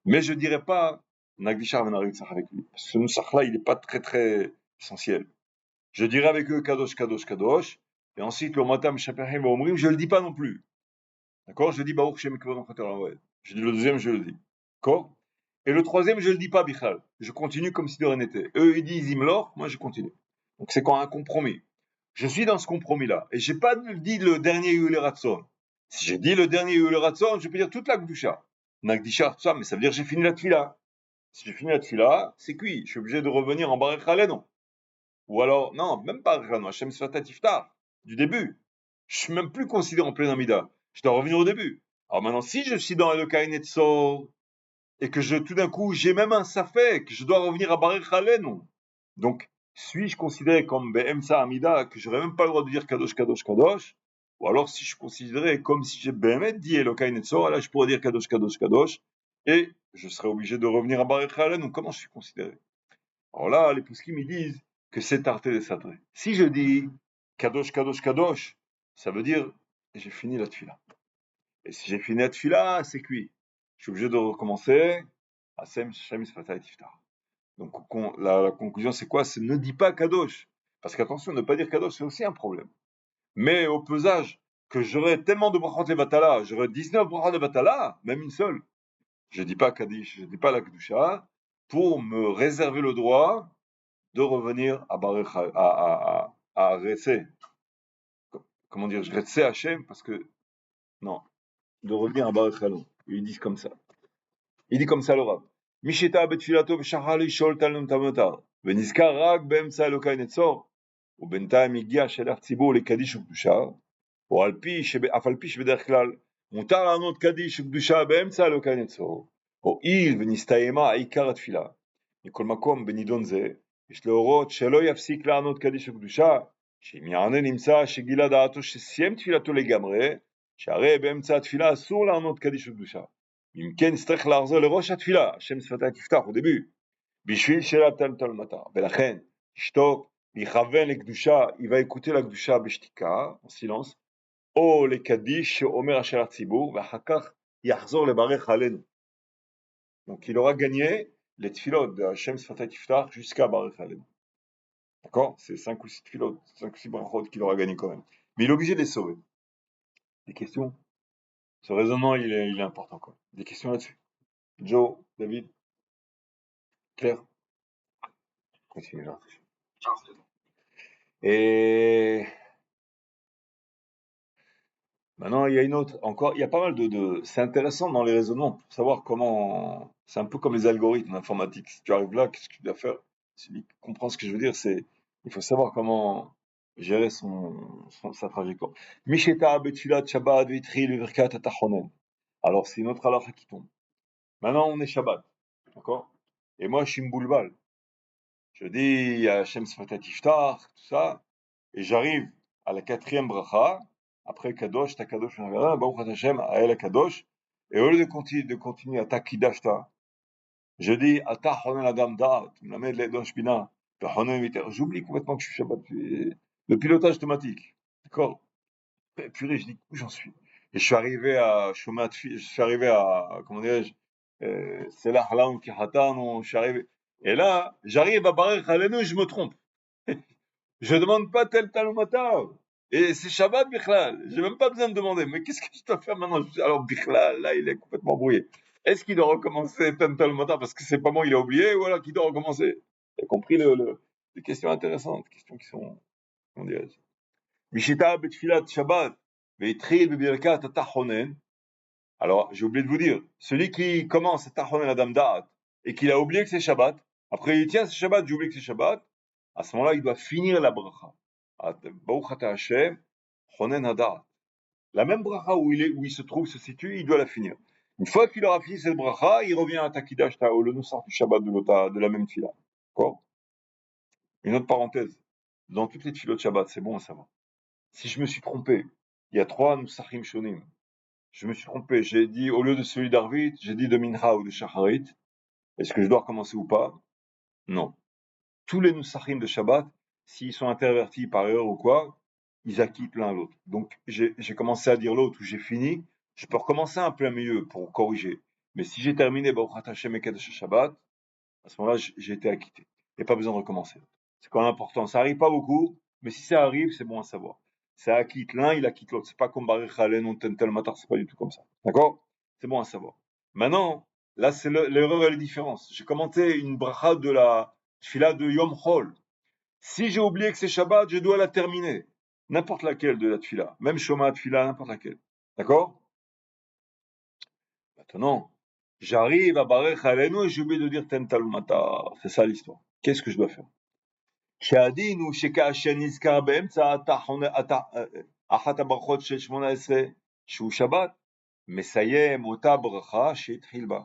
Mais je dirais pas Nagdishar Venaritzach avec lui. Parce que ce Nusach-là, il n'est pas très très essentiel. Je dirais avec eux Kadosh, Kadosh, Kadosh. Et ensuite, le Matam Shaperhim Omrim, je le dis pas non plus. D'accord? Je dis Baruch Shem Kivon Choter. Je dis le deuxième, je le dis. D'accord? Et le troisième, je le dis pas, Bichal. Je continue comme si de rien n'était. Eux, ils disent Imlor, moi je continue. Donc c'est quand un compromis. Je suis dans ce compromis-là. Et j'ai pas dit le dernier Yule Ratson. Si j'ai dit le dernier Yule Ratson, je peux dire toute la Gdusha. Nagdisha, tout ça, mais ça veut dire que j'ai fini la tefila. Si j'ai fini la tefila, c'est cuit. Je suis obligé de revenir en Baruch Halenu. Ou alors, non, même pas Baruch Halenu, Hashem Sfatat Iftar, du début. Je suis même plus considéré en plein Amida. Je dois revenir au début. Alors maintenant, si je suis dans Elokai Netzor, et que tout d'un coup, j'ai même un safek, je dois revenir à Baruch Halenu. Donc, suis-je considéré comme Be'emsa Amida, que j'aurais même pas le droit de dire Kadosh, Kadosh, Kadosh? Ou alors si je considérais comme si j'ai Béhémet dit Elokai Netzor, là je pourrais dire Kadosh, Kadosh, Kadosh, et je serais obligé de revenir à Baruch Alenu. Comment je suis considéré? Alors là, les poskim ils disent que c'est Tarté des Sadré. Si je dis Kadosh, Kadosh, Kadosh, ça veut dire j'ai fini la tfila. Et si j'ai fini la tfila, c'est cuit. Je suis obligé de recommencer. Asem Shem Sfatai Tiftar. Donc la conclusion c'est quoi? C'est ne dis pas Kadosh. Parce qu'attention, ne pas dire Kadosh, c'est aussi un problème. Mais au pesage, que j'aurais tellement de brachot levatala, j'aurais 19 brachot levatala, même une seule. Je dis pas Kaddish, je dis pas la Kedusha, pour me réserver le droit de revenir à Baruch, à Retsé. Comment dire, je Retsé Hachem, parce que, non, de revenir à Baruch Halon. Ils disent comme ça. Il dit comme ça le Rav. Misheta betfilato b'shachar lishol talnum tamotar. ונזכר רק באמצע אלוקי נצור, ובינתיים הגיע שליח ציבור לקדיש וקדושה, אף על פי שבדרך כלל מותר לענות קדיש וקדושה באמצע אלוקי נצור, הואיל ונסתיימה עיקר התפילה. מכל מקום בנידון זה, יש להורות שלא יפסיק לענות קדיש וקדושה, שאם יענה נמצא שגילה דעתו שסיים תפילתו לגמרי, שהרי באמצע התפילה אסור לענות קדיש וקדושה. אם כן נצטרך לחזור לראש התפילה, השם שפתיים תפתח, au début, בשביל שאלת טלטל מטר, ולכן ישתוק, יכוון לקדושה, il va écouter la קדושה בשתיקה, en silence, או לקדיש שאומר אשר הציבור, ואחר כך יחזור לברך עלינו. Donc il aura gagné les tfilot de Hashem Sfatai Tiftach jusqu'à Baruch Alenu. D'accord? C'est 5 ou 6 tfilot, 5 ou 6 brachot qu'il aura gagné quand même. Mais il est obligé de les sauver. Des questions? Ce raisonnement, il est important quoi. Des questions là-dessus? Joe, David, Claire? Continue là. Et maintenant, il y a une autre, encore, il y a pas mal c'est intéressant dans les raisonnements pour savoir comment, c'est un peu comme les algorithmes informatiques. Si tu arrives là, qu'est-ce que tu dois faire? Celui qui comprend ce que je veux dire, il faut savoir comment gérer sa trajectoire. Misheta betfilat Shabbat vitril virkat atachonen. Alors, c'est une autre halakha qui tombe. Maintenant, on est Shabbat. D'accord? Et moi, je suis mboulbal. Je dis, Hashem Sfatat Iftar, tout ça. Et j'arrive à la 4e bracha, après Kadosh, ta Kadosh, Baruch Hashem, Ael Kadosh, et au lieu de continuer à ta Kidashta, je dis, Ata Honen Adam Da'at, Mlamed Ledon Shbina, Honen Viter. J'oublie complètement que je suis Shabbat. Le pilotage automatique. D'accord? Purée, je dis, où j'en suis? Et je suis arrivé à Shomat, je suis arrivé à, comment dirais-je, Selah Laon Kihatan, je suis arrivé. Et là, j'arrive à Baruch Alenu, je me trompe. Je demande pas tel matin. Et c'est Shabbat Bichlal. J'ai même pas besoin de demander. Mais qu'est-ce que je dois faire maintenant? Alors Bichlal, là, il est complètement brouillé. Est-ce qu'il doit recommencer tel matin parce que c'est pas moi, il a oublié, ou alors qu'il doit recommencer? T'as compris les questions intéressantes, questions qui sont, comment dirais-je? Mishita betfilat Shabbat, ve'tril bebirkat atachonen. Alors, j'ai oublié de vous dire, celui qui commence à tachonen adam da'at, et qu'il a oublié que c'est Shabbat, après il dit, tiens, c'est Shabbat, j'ai oublié que c'est Shabbat, à ce moment-là, il doit finir la bracha. Baruch ata Hashem, chonen hadat. La même bracha où il se situe, il doit la finir. Une fois qu'il aura fini cette bracha, il revient à Takidash Ta'o, le Nusar du Shabbat de la même fila. D'accord? Une autre parenthèse. Dans toutes les filots de Shabbat, c'est bon à savoir. Si je me suis trompé, il y a 3 Nusachim Shonim. Je me suis trompé, j'ai dit, au lieu de celui d'Arvit, j'ai dit de Mincha ou de Shacharit. Est-ce que je dois recommencer ou pas? Non. Tous les Nusachim de Shabbat, s'ils sont intervertis par erreur ou quoi, ils acquittent l'un l'autre. Donc, j'ai commencé à dire l'autre où j'ai fini, je peux recommencer un peu à milieu pour corriger. Mais si j'ai terminé Baruch Hashem et Kadosh Shabbat, à ce moment-là, j'ai été acquitté. Il n'y a pas besoin de recommencer. C'est quand même important. Ça arrive pas beaucoup, mais si ça arrive, c'est bon à savoir. Ça acquitte l'un, il acquitte l'autre. C'est pas comme Baruch Halen, tel matar, c'est pas du tout comme ça. D'accord? C'est bon à savoir. Maintenant, là, c'est l'erreur et les différences. J'ai commenté une bracha de la Tfila de Yom Chol. Si j'ai oublié que c'est Shabbat, je dois la terminer. N'importe laquelle de la Tfila. Même Shoma Tfila, n'importe laquelle. D'accord? Maintenant, j'arrive à Baruch Alenu et j'ai oublié de dire Tental Matar. C'est ça l'histoire. Qu'est-ce que je dois faire? שהדין הוא שכאשר נזכר באמצע אחת הברכות של 18 שהוא שבת, מסיים אותה ברכה שהתחיל בה,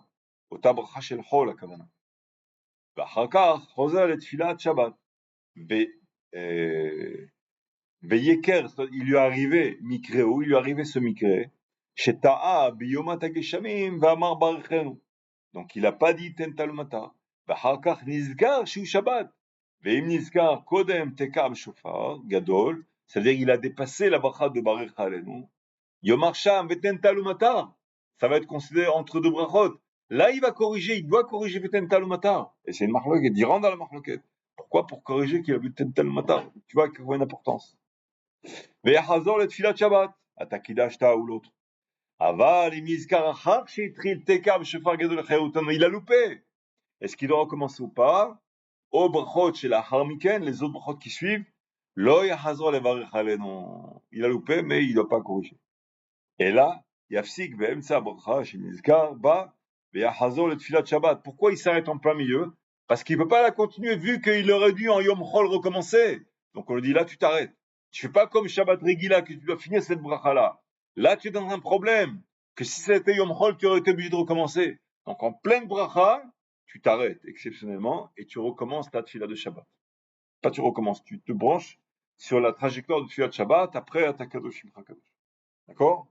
אותה ברכה של חול הכוונה. ואחר כך חוזר לתפילת שבת. Veyeker, il lui est arrivé Mikreo, il lui est arrivé ce Mikre, Sheta'a biyoma tageshamim v'amar barechenu. Donc il n'a pas dit tentalumata. ואחר כך נזכר שהוא שבת. ואם נזכר קודם תקע בשופר גדול, c'est-à-dire il a dépassé la bracha de Baruch Alenu, יאמר שם ותנתלומתה. Ça va être considéré entre deux brachot. Là, il va corriger, il doit corriger ותנתלומתה. Et c'est une marloquette, il rentre dans la marloquette. Pourquoi? Pour corriger qu'il a vu ותנתלומתה. Tu vois qu'il y a une importance. ויחזור לתפילת שבת, אתה קידשת ou l'autre. אבל אם נזכר אחר שהתחיל תקע בשופר גדול לחיותנו, il a loupé. Est-ce qu'il doit recommencer ou pas? Au brachot chez la harmiken, les autres brachot qui suivent, lo yahazor levarech alenu. Il a loupé, mais il ne doit pas corriger. Et là, yafsik be'emtsa bracha chez nizkar ba ve'yahazor le tfilat Shabbat. Pourquoi il s'arrête en plein milieu? Parce qu'il ne peut pas la continuer vu qu'il aurait dû en Yom Chol recommencer. Donc on lui dit là, tu t'arrêtes. Tu ne fais pas comme Shabbat Regila que tu dois finir cette bracha là. Là, tu es dans un problème. Que si c'était Yom Chol, tu aurais été obligé de recommencer. Donc en pleine bracha, tu t'arrêtes exceptionnellement et tu recommences ta tfila de Shabbat. Pas tu recommences, tu te branches sur la trajectoire de tfila de Shabbat après ta kadoshim hakadosh. D'accord?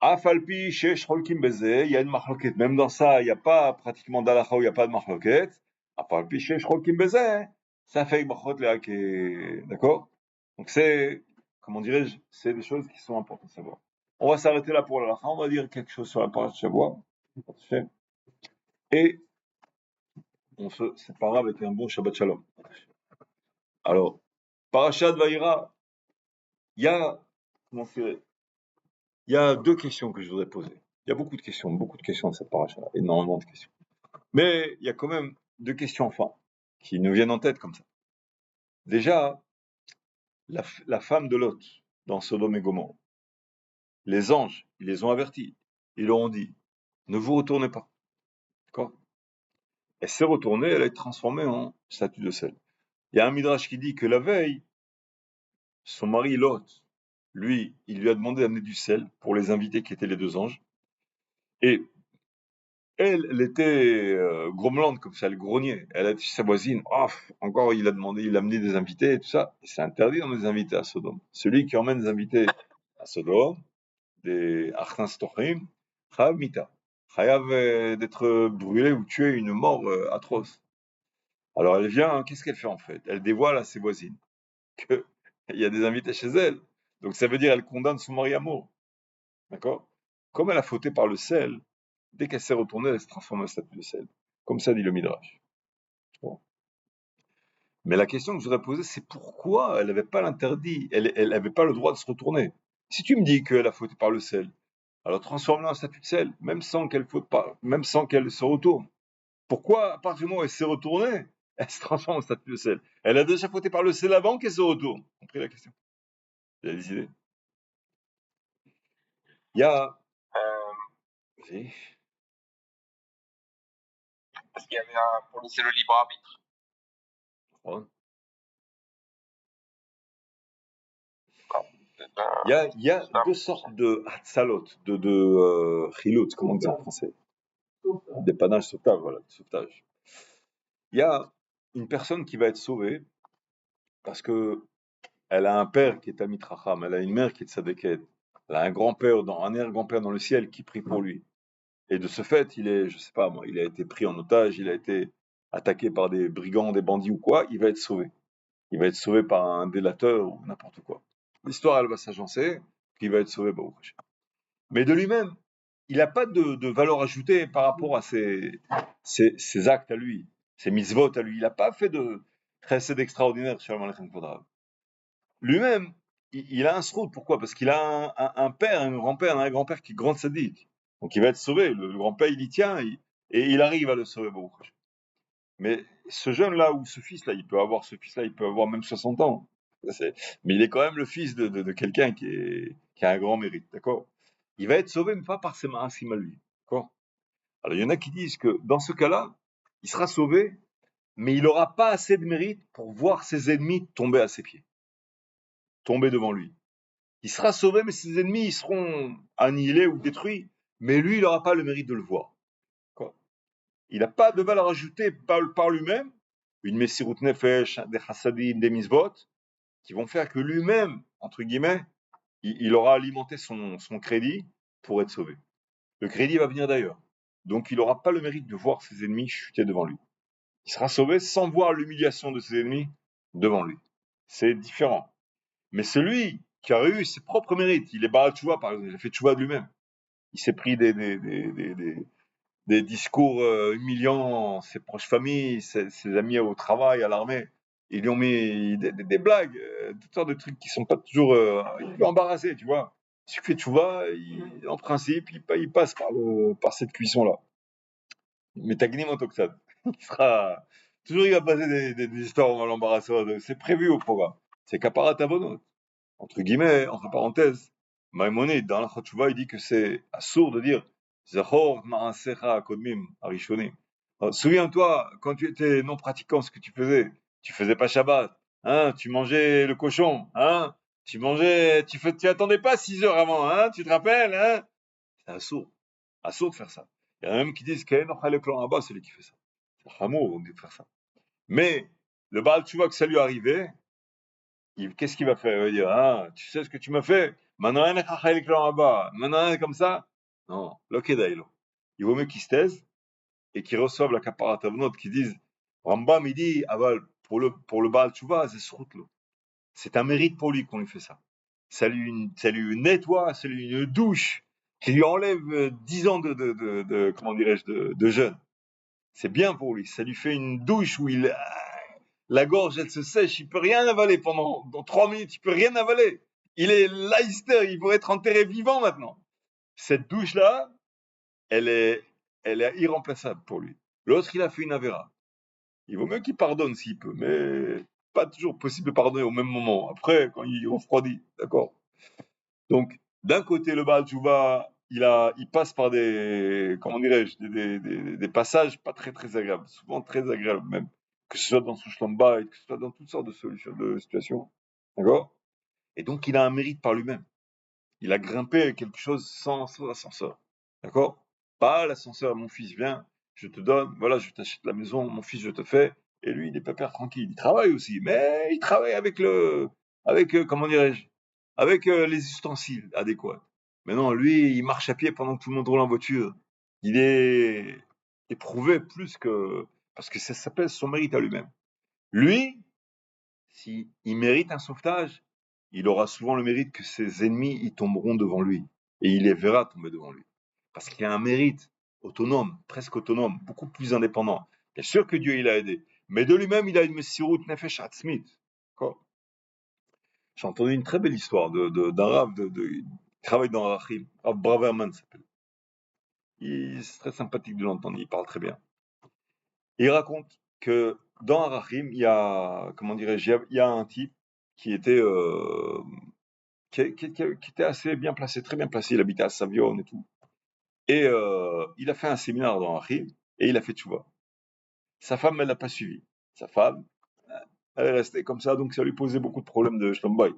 Afalpi shesh cholkim beze, il y a une mahloket. Même dans ça, il n'y a pas pratiquement d'alacha où il n'y a pas de mahloket. Afalpi shesh cholkim beze, ça fait brachot leake. D'accord? Donc c'est, comment dirais-je, c'est des choses qui sont importantes à savoir. On va s'arrêter là pour l'alacha. On va dire quelque chose sur la parole de Shavua. Et on se séparera avec un bon Shabbat Shalom. Alors, Parashat Vaïra, il y a deux questions que je voudrais poser. Il y a beaucoup de questions dans cette paracha, énormément de questions. Mais il y a quand même deux questions enfin qui nous viennent en tête comme ça. Déjà, la femme de Lot dans Sodome et Gomorrhe, les anges, ils les ont avertis. Ils leur ont dit, ne vous retournez pas. D'accord? Elle s'est retournée, elle a été transformée en statue de sel. Il y a un midrash qui dit que la veille, son mari Lot, lui, il lui a demandé d'amener du sel pour les invités qui étaient les deux anges. Et elle était grommelante comme ça, elle grognait. Elle a dit à sa voisine, oh, encore il a amené des invités et tout ça. Et c'est interdit d'emmener des invités à Sodome. Celui qui emmène des invités à Sodome, des Achnas Tochim, Chayav Mita. Chayav d'être brûlé ou tué une mort atroce. Alors elle vient, qu'est-ce qu'elle fait en fait? Elle dévoile à ses voisines qu'il y a des invités chez elle. Donc ça veut dire qu'elle condamne son mari à mort. D'accord? Comme elle a fauté par le sel, dès qu'elle s'est retournée, elle se transforme en statue de sel. Comme ça dit le Midrash. Bon. Mais la question que je voudrais poser, c'est pourquoi elle n'avait pas l'interdit, elle n'avait pas le droit de se retourner. Si tu me dis qu'elle a fauté par le sel, alors transforme-la en statue de sel, même sans qu'elle faute pas, même sans qu'elle se retourne. Pourquoi, à partir du moment où elle s'est retournée, elle se transforme en statue de sel? Elle a déjà fauté par le sel avant qu'elle se retourne. Vous comprenez la question? Il y a des idées? Il y a... Vas-y. Parce qu'il y avait pour laisser le libre arbitre. Ouais. Non, Il y a deux sortes de hatsalot, de chilut, comment on dit en français? Dépannage, sauvetage, voilà, sauvetage. Il y a une personne qui va être sauvée parce que elle a un père qui est Amit Racham, elle a une mère qui est Tzadeket, elle a un grand-père, un arrière-grand-père dans le ciel qui prie pour lui. Et de ce fait, il est, je sais pas moi, il a été pris en otage, il a été attaqué par des brigands, des bandits ou quoi, il va être sauvé. Il va être sauvé par un délateur ou n'importe quoi. L'histoire, elle va s'agencer, qu'il va être sauvé, bah, mais de lui-même, il n'a pas de valeur ajoutée par rapport à ses actes à lui, ses mitzvot à lui. Il n'a pas fait de chesed extraordinaire sur le Malach Kvadrav. Lui-même, il a un srout. Pourquoi? Parce qu'il a un père, un grand-père qui est grand sadique. Donc il va être sauvé. Le grand-père, il y tient et il arrive à le sauver. Mais ce jeune-là ou ce fils-là, il peut avoir même 60 ans. Mais il est quand même le fils de quelqu'un qui a un grand mérite, d'accord? Il va être sauvé, mais pas par ses maasim à lui, d'accord? Alors il y en a qui disent que dans ce cas-là, il sera sauvé, mais il n'aura pas assez de mérite pour voir ses ennemis tomber à ses pieds, tomber devant lui. Il sera sauvé, mais ses ennemis ils seront annihilés ou détruits, mais lui, il n'aura pas le mérite de le voir. D'accord? Il n'a pas de valeur ajoutée par lui-même, une Messirut Nefesh, des Chassadim, des Mitzvot, qui vont faire que lui-même, entre guillemets, il aura alimenté son crédit pour être sauvé. Le crédit va venir d'ailleurs. Donc il n'aura pas le mérite de voir ses ennemis chuter devant lui. Il sera sauvé sans voir l'humiliation de ses ennemis devant lui. C'est différent. Mais celui qui a eu ses propres mérites, il est Baal Tchouva par exemple, il a fait Tchouva de lui-même. Il s'est pris des discours humiliants, ses proches familles, ses amis au travail, à l'armée. Ils lui ont mis des blagues, toutes sortes de trucs qui sont pas toujours il peut embarrasser, tu vois. Si tu fais Tchouva, en principe, il passe par cette cuisson-là. Mais Tagnim Otoxad, il sera toujours il va passer des histoires embarrassantes. C'est prévu au programme. C'est Kaparat Avonot. Entre guillemets, entre parenthèses, Maïmonide, dans la Chotchouva, il dit que c'est assourd de dire Zachor Ma'asecha Kodmim Arishonim. Souviens-toi, quand tu étais non pratiquant, ce que tu faisais pas Shabbat, hein, tu mangeais le cochon, hein, tu attendais pas 6 heures avant, hein, tu te rappelles, hein, c'est assourd de faire ça. Il y en a même qui disent qu'En le clan Abba, c'est lui qui fait ça. C'est Hamour de faire ça. Mais le Baal Tchouva, que ça lui arrivait, qu'est-ce qu'il va faire? Il va dire, ah, tu sais ce que tu m'as fait? Maintenant, maintenant, comme ça? Non, l'okedaïlo. Il vaut mieux qu'il se taise et qu'il reçoive la kaparat avnot, qui disent, Rambam, il dit, aval, pour le Baal Tchouva, c'est un mérite pour lui qu'on lui fait ça. Ça lui nettoie, ça lui une douche, qui lui enlève 10 ans comment dirais-je, de jeûne. C'est bien pour lui, ça lui fait une douche où la gorge, elle se sèche, il peut rien avaler dans 3 minutes, il peut rien avaler. Il est Leicester, il pourrait être enterré vivant maintenant. Cette douche-là, elle est irremplaçable pour lui. L'autre, il a fait une avéra. Il vaut mieux qu'il pardonne s'il peut, mais pas toujours possible de pardonner au même moment. Après, quand il refroidit, d'accord? Donc, d'un côté, le Baal Tchouva, il passe par comment dirais-je, des passages pas très très agréables, souvent très agréables même, que ce soit dans son Shlamba, que ce soit dans toutes sortes de situations, d'accord? Et donc, il a un mérite par lui-même. Il a grimpé quelque chose sans ascenseur, d'accord? Pas l'ascenseur, mon fils, viens, je te donne, voilà, je t'achète la maison, mon fils, je te fais, et lui, il est pépère tranquille, il travaille aussi, mais il travaille avec comment dirais-je, avec les ustensiles adéquats. Mais non, lui, il marche à pied pendant que tout le monde roule en voiture. Il est éprouvé plus que... Parce que ça s'appelle son mérite à lui-même. Lui, s'il mérite un sauvetage, il aura souvent le mérite que ses ennemis y tomberont devant lui. Et il les verra tomber devant lui. Parce qu'il a un mérite autonome, presque autonome, beaucoup plus indépendant. Bien sûr que Dieu, il a aidé. Mais de lui-même, il a une Messirut Nefesh Atzmit. J'ai entendu une très belle histoire d'un Rav qui travaille dans Rachim. Rav Braverman s'appelle. C'est très sympathique de l'entendre, il parle très bien. Et il raconte que dans Rachim, il y a, comment dirais-je, il y a un type qui était, qui était assez bien placé, très bien placé. Il habitait à Savion et tout. Et il a fait un séminaire dans Rachim et il a fait tchouva. Sa femme, elle l'a pas suivi. Sa femme, elle est restée comme ça, donc ça lui posait beaucoup de problèmes de shlom bayit.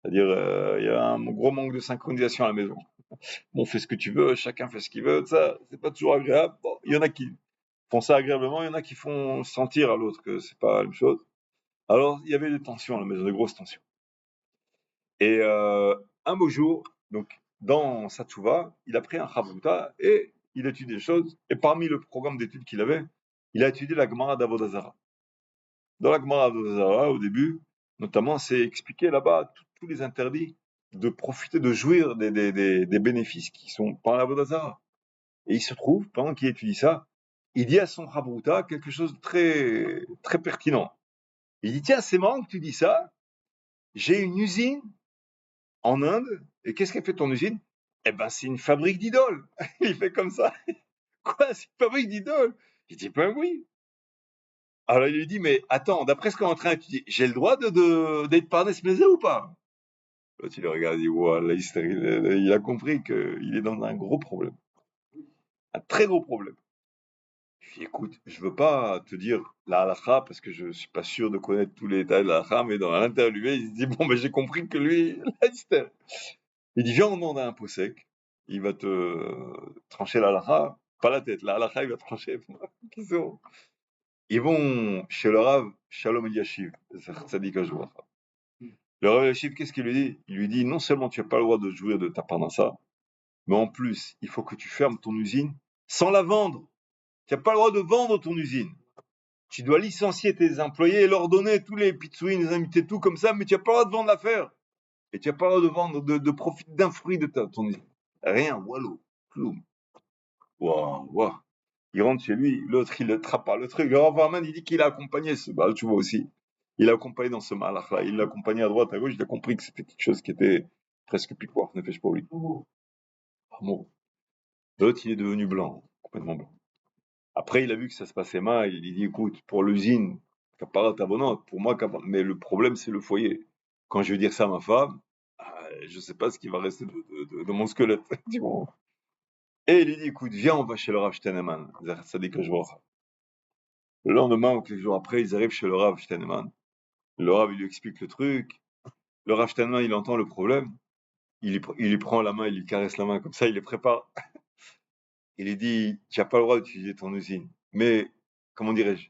C'est-à-dire, il y a un gros manque de synchronisation à la maison. Bon, fais ce que tu veux, chacun fait ce qu'il veut, ça, c'est pas toujours agréable. Bon, il y en a qui font ça agréablement, il y en a qui font sentir à l'autre que c'est pas la même chose. Alors, il y avait des tensions à la maison, de grosses tensions. Et un beau jour, donc, dans sa tchouva, il a pris un chavruta et il a étudié des choses. Et parmi le programme d'études qu'il avait, il a étudié la Gemara d'Avodazara. Dans la Gemara d'Avodazara, au début, notamment, c'est expliqué là-bas tous les interdits de profiter, de jouir des bénéfices qui sont par l'Avodazara. Et il se trouve, pendant qu'il étudie ça, il dit à son Chabruta quelque chose de très, très pertinent. Il dit, tiens, c'est marrant que tu dis ça. J'ai une usine en Inde. Et qu'est-ce qu'elle fait ton usine? Eh ben, c'est une fabrique d'idoles. Il fait comme ça. Quoi, c'est une fabrique d'idoles? Il dit, ben oui. Alors il lui dit, mais attends, d'après ce qu'on est en train d'étudier, j'ai le droit d'être Parnes Mézé ou pas? L'autre, il le regarde, il dit, voilà, il a compris qu'il est dans un gros problème. Un très gros problème. Je dis, écoute, je veux pas te dire la halakha parce que je suis pas sûr de connaître tous les détails de la halakha, mais dans l'intérieur de lui, il se dit, bon, ben, j'ai compris que lui, il dit, viens, on demande à un posek, il va te trancher la halakha, pas la tête, la halakha, il va trancher. Ils vont chez le Rav Shalom Eliashiv, Tzadik Hashgacha. Le Rav Eliashiv, qu'est-ce qu'il lui dit? Il lui dit, non seulement tu n'as pas le droit de jouir de ta parnassa, mais en plus, il faut que tu fermes ton usine sans la vendre. Tu n'as pas le droit de vendre ton usine. Tu dois licencier tes employés et leur donner tous les pitsouines, les invités, tout comme ça, mais tu n'as pas le droit de vendre l'affaire. Et tu n'as pas le droit de vendre, de profiter d'un fruit de ton usine. Rien, wallo, ploum. Waouh, waouh. Il rentre chez lui, l'autre, il le trappe par le truc. Le Rav Varman, il dit qu'il a accompagné ce Baal tu vois aussi. Il a accompagné dans ce malach-là. Il l'a accompagné à droite, à gauche. Il a compris que c'était quelque chose qui était presque piquoir, ne fais-je pas lui. Amour. L'autre, il est devenu blanc, complètement blanc. Après, il a vu que ça se passait mal. Il dit, écoute, pour l'usine, capara t'abonnante, pour moi, mais le problème, c'est le foyer. Quand je vais dire ça à ma femme, je sais pas ce qui va rester de mon squelette. Tu vois. Et il lui dit, écoute, viens, on va chez le Rav Steinemann. Ça dit que je vois. Le lendemain ou quelques jours après, ils arrivent chez le Rav Steinemann. Le Rav, il lui explique le truc. Le Rav Steinemann, il entend le problème. Il lui prend la main, il lui caresse la main, comme ça, il les prépare. Il lui dit, tu n'as pas le droit d'utiliser ton usine. Mais, comment dirais-je,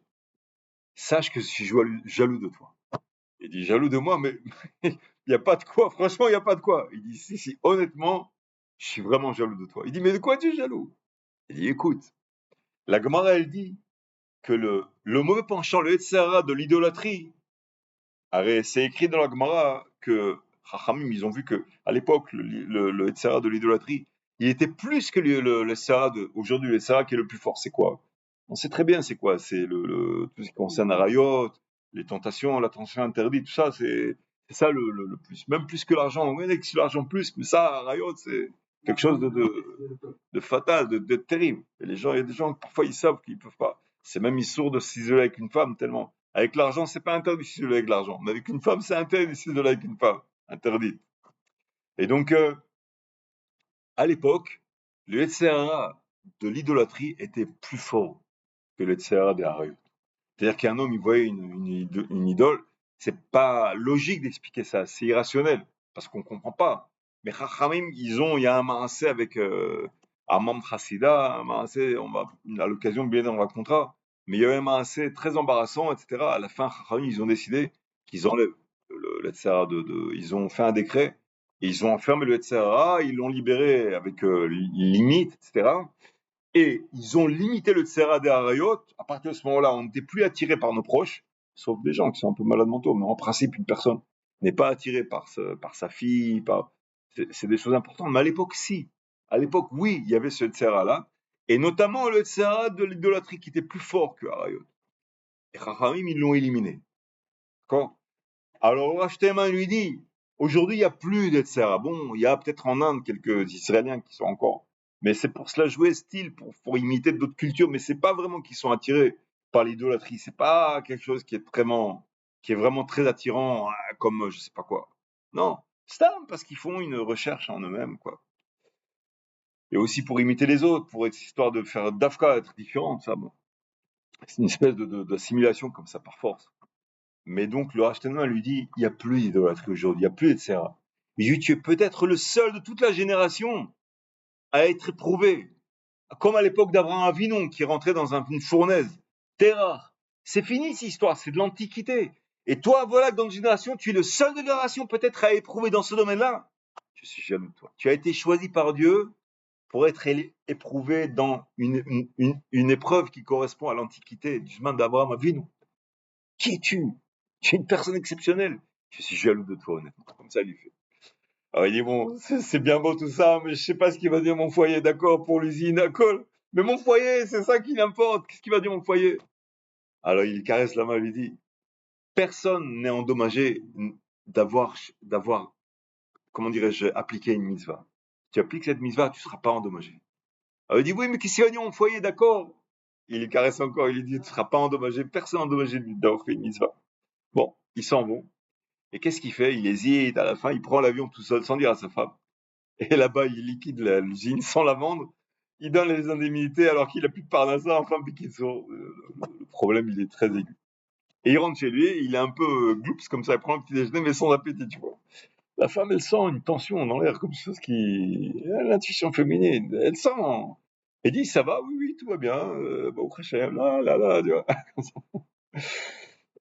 sache que je suis jaloux de toi. Il dit, jaloux de moi, mais il n'y a pas de quoi. Franchement, il n'y a pas de quoi. Il dit, si, honnêtement, je suis vraiment jaloux de toi. Il dit, mais de quoi tu es jaloux? Il dit, écoute, la Gemara, elle dit que le mauvais penchant, le Yetzirah de l'idolâtrie, c'est écrit dans la Gemara que Chachamim, ils ont vu que à l'époque, le Yetzirah de l'idolâtrie, il était plus que le Yetzirah aujourd'hui, le Yetzirah qui est le plus fort. C'est quoi? On sait très bien c'est quoi. C'est tout ce qui concerne Arayot, les tentations, la tentation interdite, tout ça, c'est ça le plus. Même plus que l'argent. On dit que c'est l'argent plus, mais ça, Arayot, c'est quelque chose de fatal, de terrible. Et les gens, il y a des gens, parfois, ils savent qu'ils peuvent pas. C'est même sourd de s'isoler avec une femme, tellement. Avec l'argent, c'est pas interdit de s'isoler avec l'argent. Mais avec une femme, c'est interdit de s'isoler avec une femme. Interdit. Et donc, à l'époque, le Yetzirah de l'idolâtrie était plus fort que le Yetzirah des Harayot. C'est-à-dire qu'un homme, il voyait une idole, c'est pas logique d'expliquer ça, c'est irrationnel, parce qu'on comprend pas. Mais Chachamim, il y a un maassé avec Amam Chassida, un maassé, à l'occasion, bien on racontera, mais il y a eu un maassé très embarrassant, etc. À la fin, Chachamim, ils ont décidé qu'ils enlèvent le Yetzirah ils ont fait un décret, et ils ont enfermé le Yetzirah, ils l'ont libéré avec limite, etc. Et ils ont limité le tsera des Harayot. À partir de ce moment-là, on n'était plus attiré par nos proches, sauf des gens qui sont un peu malades mentaux. Mais en principe, une personne n'est pas attirée par sa fille. C'est des choses importantes. Mais à l'époque, si. À l'époque, oui, il y avait ce tsera-là. Et notamment le tsera de l'idolâtrie qui était plus fort que Harayot. Et Chachamim, ils l'ont éliminé. D'accord? Alors, Rachetema lui dit, aujourd'hui, il n'y a plus de tsera. Bon, il y a peut-être en Inde quelques Israéliens qui sont encore. Mais c'est pour cela jouer style, pour imiter d'autres cultures, mais c'est pas vraiment qu'ils sont attirés par l'idolâtrie. C'est pas quelque chose qui est vraiment très attirant, comme je sais pas quoi. Non, c'est parce qu'ils font une recherche en eux-mêmes, quoi. Et aussi pour imiter les autres, pour être histoire de faire d'Afka, être différent, ça. Bon. C'est une espèce d'assimilation comme ça par force. Mais donc le Rachetema lui dit, il n'y a plus d'idolâtrie aujourd'hui, il n'y a plus de Tsera. Il dit, tu es peut-être le seul de toute la génération à être éprouvé. Comme à l'époque d'Abraham Avinon, qui rentrait dans une fournaise. T'es rare. C'est fini cette histoire, c'est de l'Antiquité. Et toi, voilà que dans une génération, tu es le seul de la génération peut-être à éprouver dans ce domaine-là. Je suis jaloux de toi. Tu as été choisi par Dieu pour être éprouvé dans une épreuve qui correspond à l'Antiquité du chemin d'Abraham Avinon. Qui es-tu? Tu es une personne exceptionnelle. Je suis jaloux de toi, honnêtement. Comme ça, il lui fait. Alors il dit, bon, c'est bien beau tout ça, mais je sais pas ce qu'il va dire mon foyer, d'accord, pour l'usine, d'accord. Mais mon foyer, c'est ça qui l'importe. Qu'est-ce qu'il va dire mon foyer? Alors il caresse la main et lui dit, personne n'est endommagé d'avoir, comment dirais-je, appliqué une mitzvah. Tu appliques cette mitzvah, tu seras pas endommagé. Alors il dit, oui, mais qu'est-ce qu'il va dire mon foyer, d'accord? Il le caresse encore, il lui dit, tu seras pas endommagé, personne endommagé d'avoir fait une mitzvah. Bon, ils s'en vont. Et qu'est-ce qu'il fait? Il hésite, à la fin, il prend l'avion tout seul, sans dire à sa femme. Et là-bas, il liquide l'usine sans la vendre. Il donne les indemnités alors qu'il n'a plus de parnassa. Enfin, le problème, il est très aigu. Et il rentre chez lui, il est un peu gloups comme ça, il prend un petit déjeuner, mais sans appétit, tu vois. La femme, elle sent une tension dans l'air, comme chose qui... L'intuition féminine, elle sent. Elle dit, ça va? Oui, oui, tout va bien. Bon, Hachem, là, tu vois.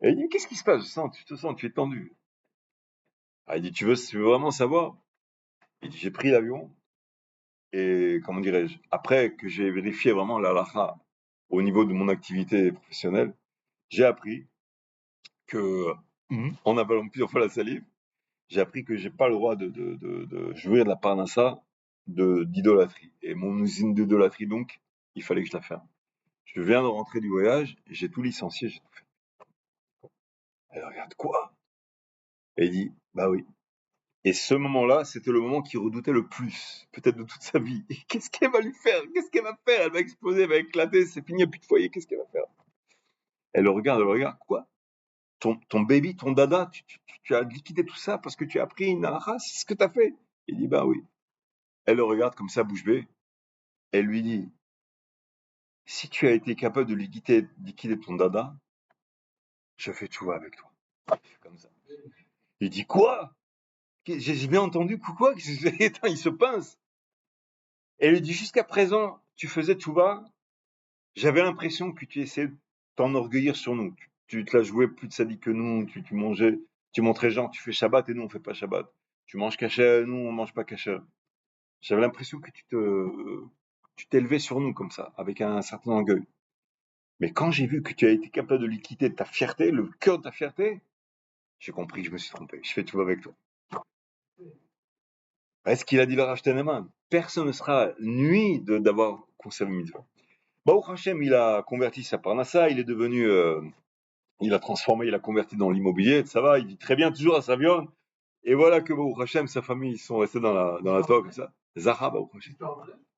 Et il dit, qu'est-ce qui se passe? Tu te sens, tu es tendu. Ah, il dit, tu veux vraiment savoir? Il dit, j'ai pris l'avion et, comment dirais-je, après que j'ai vérifié vraiment la halakha au niveau de mon activité professionnelle, j'ai appris que, en avalant plusieurs fois la salive, j'ai appris que j'ai pas le droit de jouir de la parnassa d'idolâtrie. Et mon usine d'idolâtrie, donc, il fallait que je la ferme. Je viens de rentrer du voyage, j'ai tout licencié, j'ai tout fait. Elle regarde, quoi? Et il dit, bah oui. Et ce moment-là, c'était le moment qu'il redoutait le plus, peut-être de toute sa vie. Et qu'est-ce qu'elle va lui faire? Qu'est-ce qu'elle va faire? Elle va exploser, elle va éclater, c'est fini, il n'y a plus de foyer, qu'est-ce qu'elle va faire? Elle le regarde, quoi? Ton baby, ton dada, tu as liquidé tout ça parce que tu as pris une halakha, c'est ce que tu as fait? Il dit, bah oui. Elle le regarde comme ça, bouche bée. Elle lui dit, si tu as été capable de liquider ton dada, je fais tout avec toi. Il fait comme ça. Il dit, quoi? J'ai bien entendu, quoi? Attends, il se pince. Elle lui dit, jusqu'à présent, tu faisais tout va. J'avais l'impression que tu essayais de t'enorgueillir sur nous. Tu te la jouais plus de sadique que nous, tu mangeais, tu montrais genre, tu fais Shabbat et nous on fait pas Shabbat. Tu manges kasher, nous on mange pas kasher. J'avais l'impression que tu t'élevais sur nous comme ça, avec un certain orgueil. Mais quand j'ai vu que tu as été capable de liquider ta fierté, le cœur de ta fierté, j'ai compris que je me suis trompé. Je fais tout avec toi. Est-ce qu'il a dit le Rav Steinemann? Personne ne sera nuit d'avoir conservé mitzvah. Baruch Hashem, il a converti sa parnassa, il est devenu, il a transformé, il a converti dans l'immobilier, ça va, il vit très bien toujours à Savion. Et voilà que Baruch Hashem, sa famille, ils sont restés dans la Torah comme ça. Zahra, Baruch Hashem.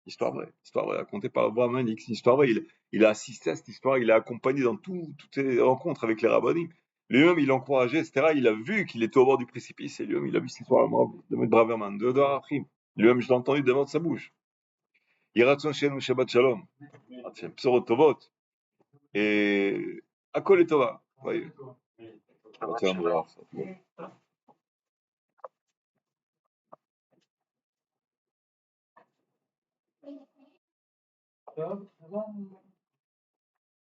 Histoire vraie, racontée par Abraham Mendix, une histoire vraie. Il a assisté à cette histoire, il a accompagné dans toutes les rencontres avec les rabbinim. Lui-même, il encourageait, etc. Il a vu qu'il était au bord du précipice, et lui-même, il a vu cette histoire de M. Braverman, de Achim. Lui-même, je l'ai entendu devant de sa bouche. Yiratzon Shenu Shabbat Shalom. Psorot Tovot. Et Akol et Tova. Voyez. Shabbat Shabbat shalom. Shalom. Ça va?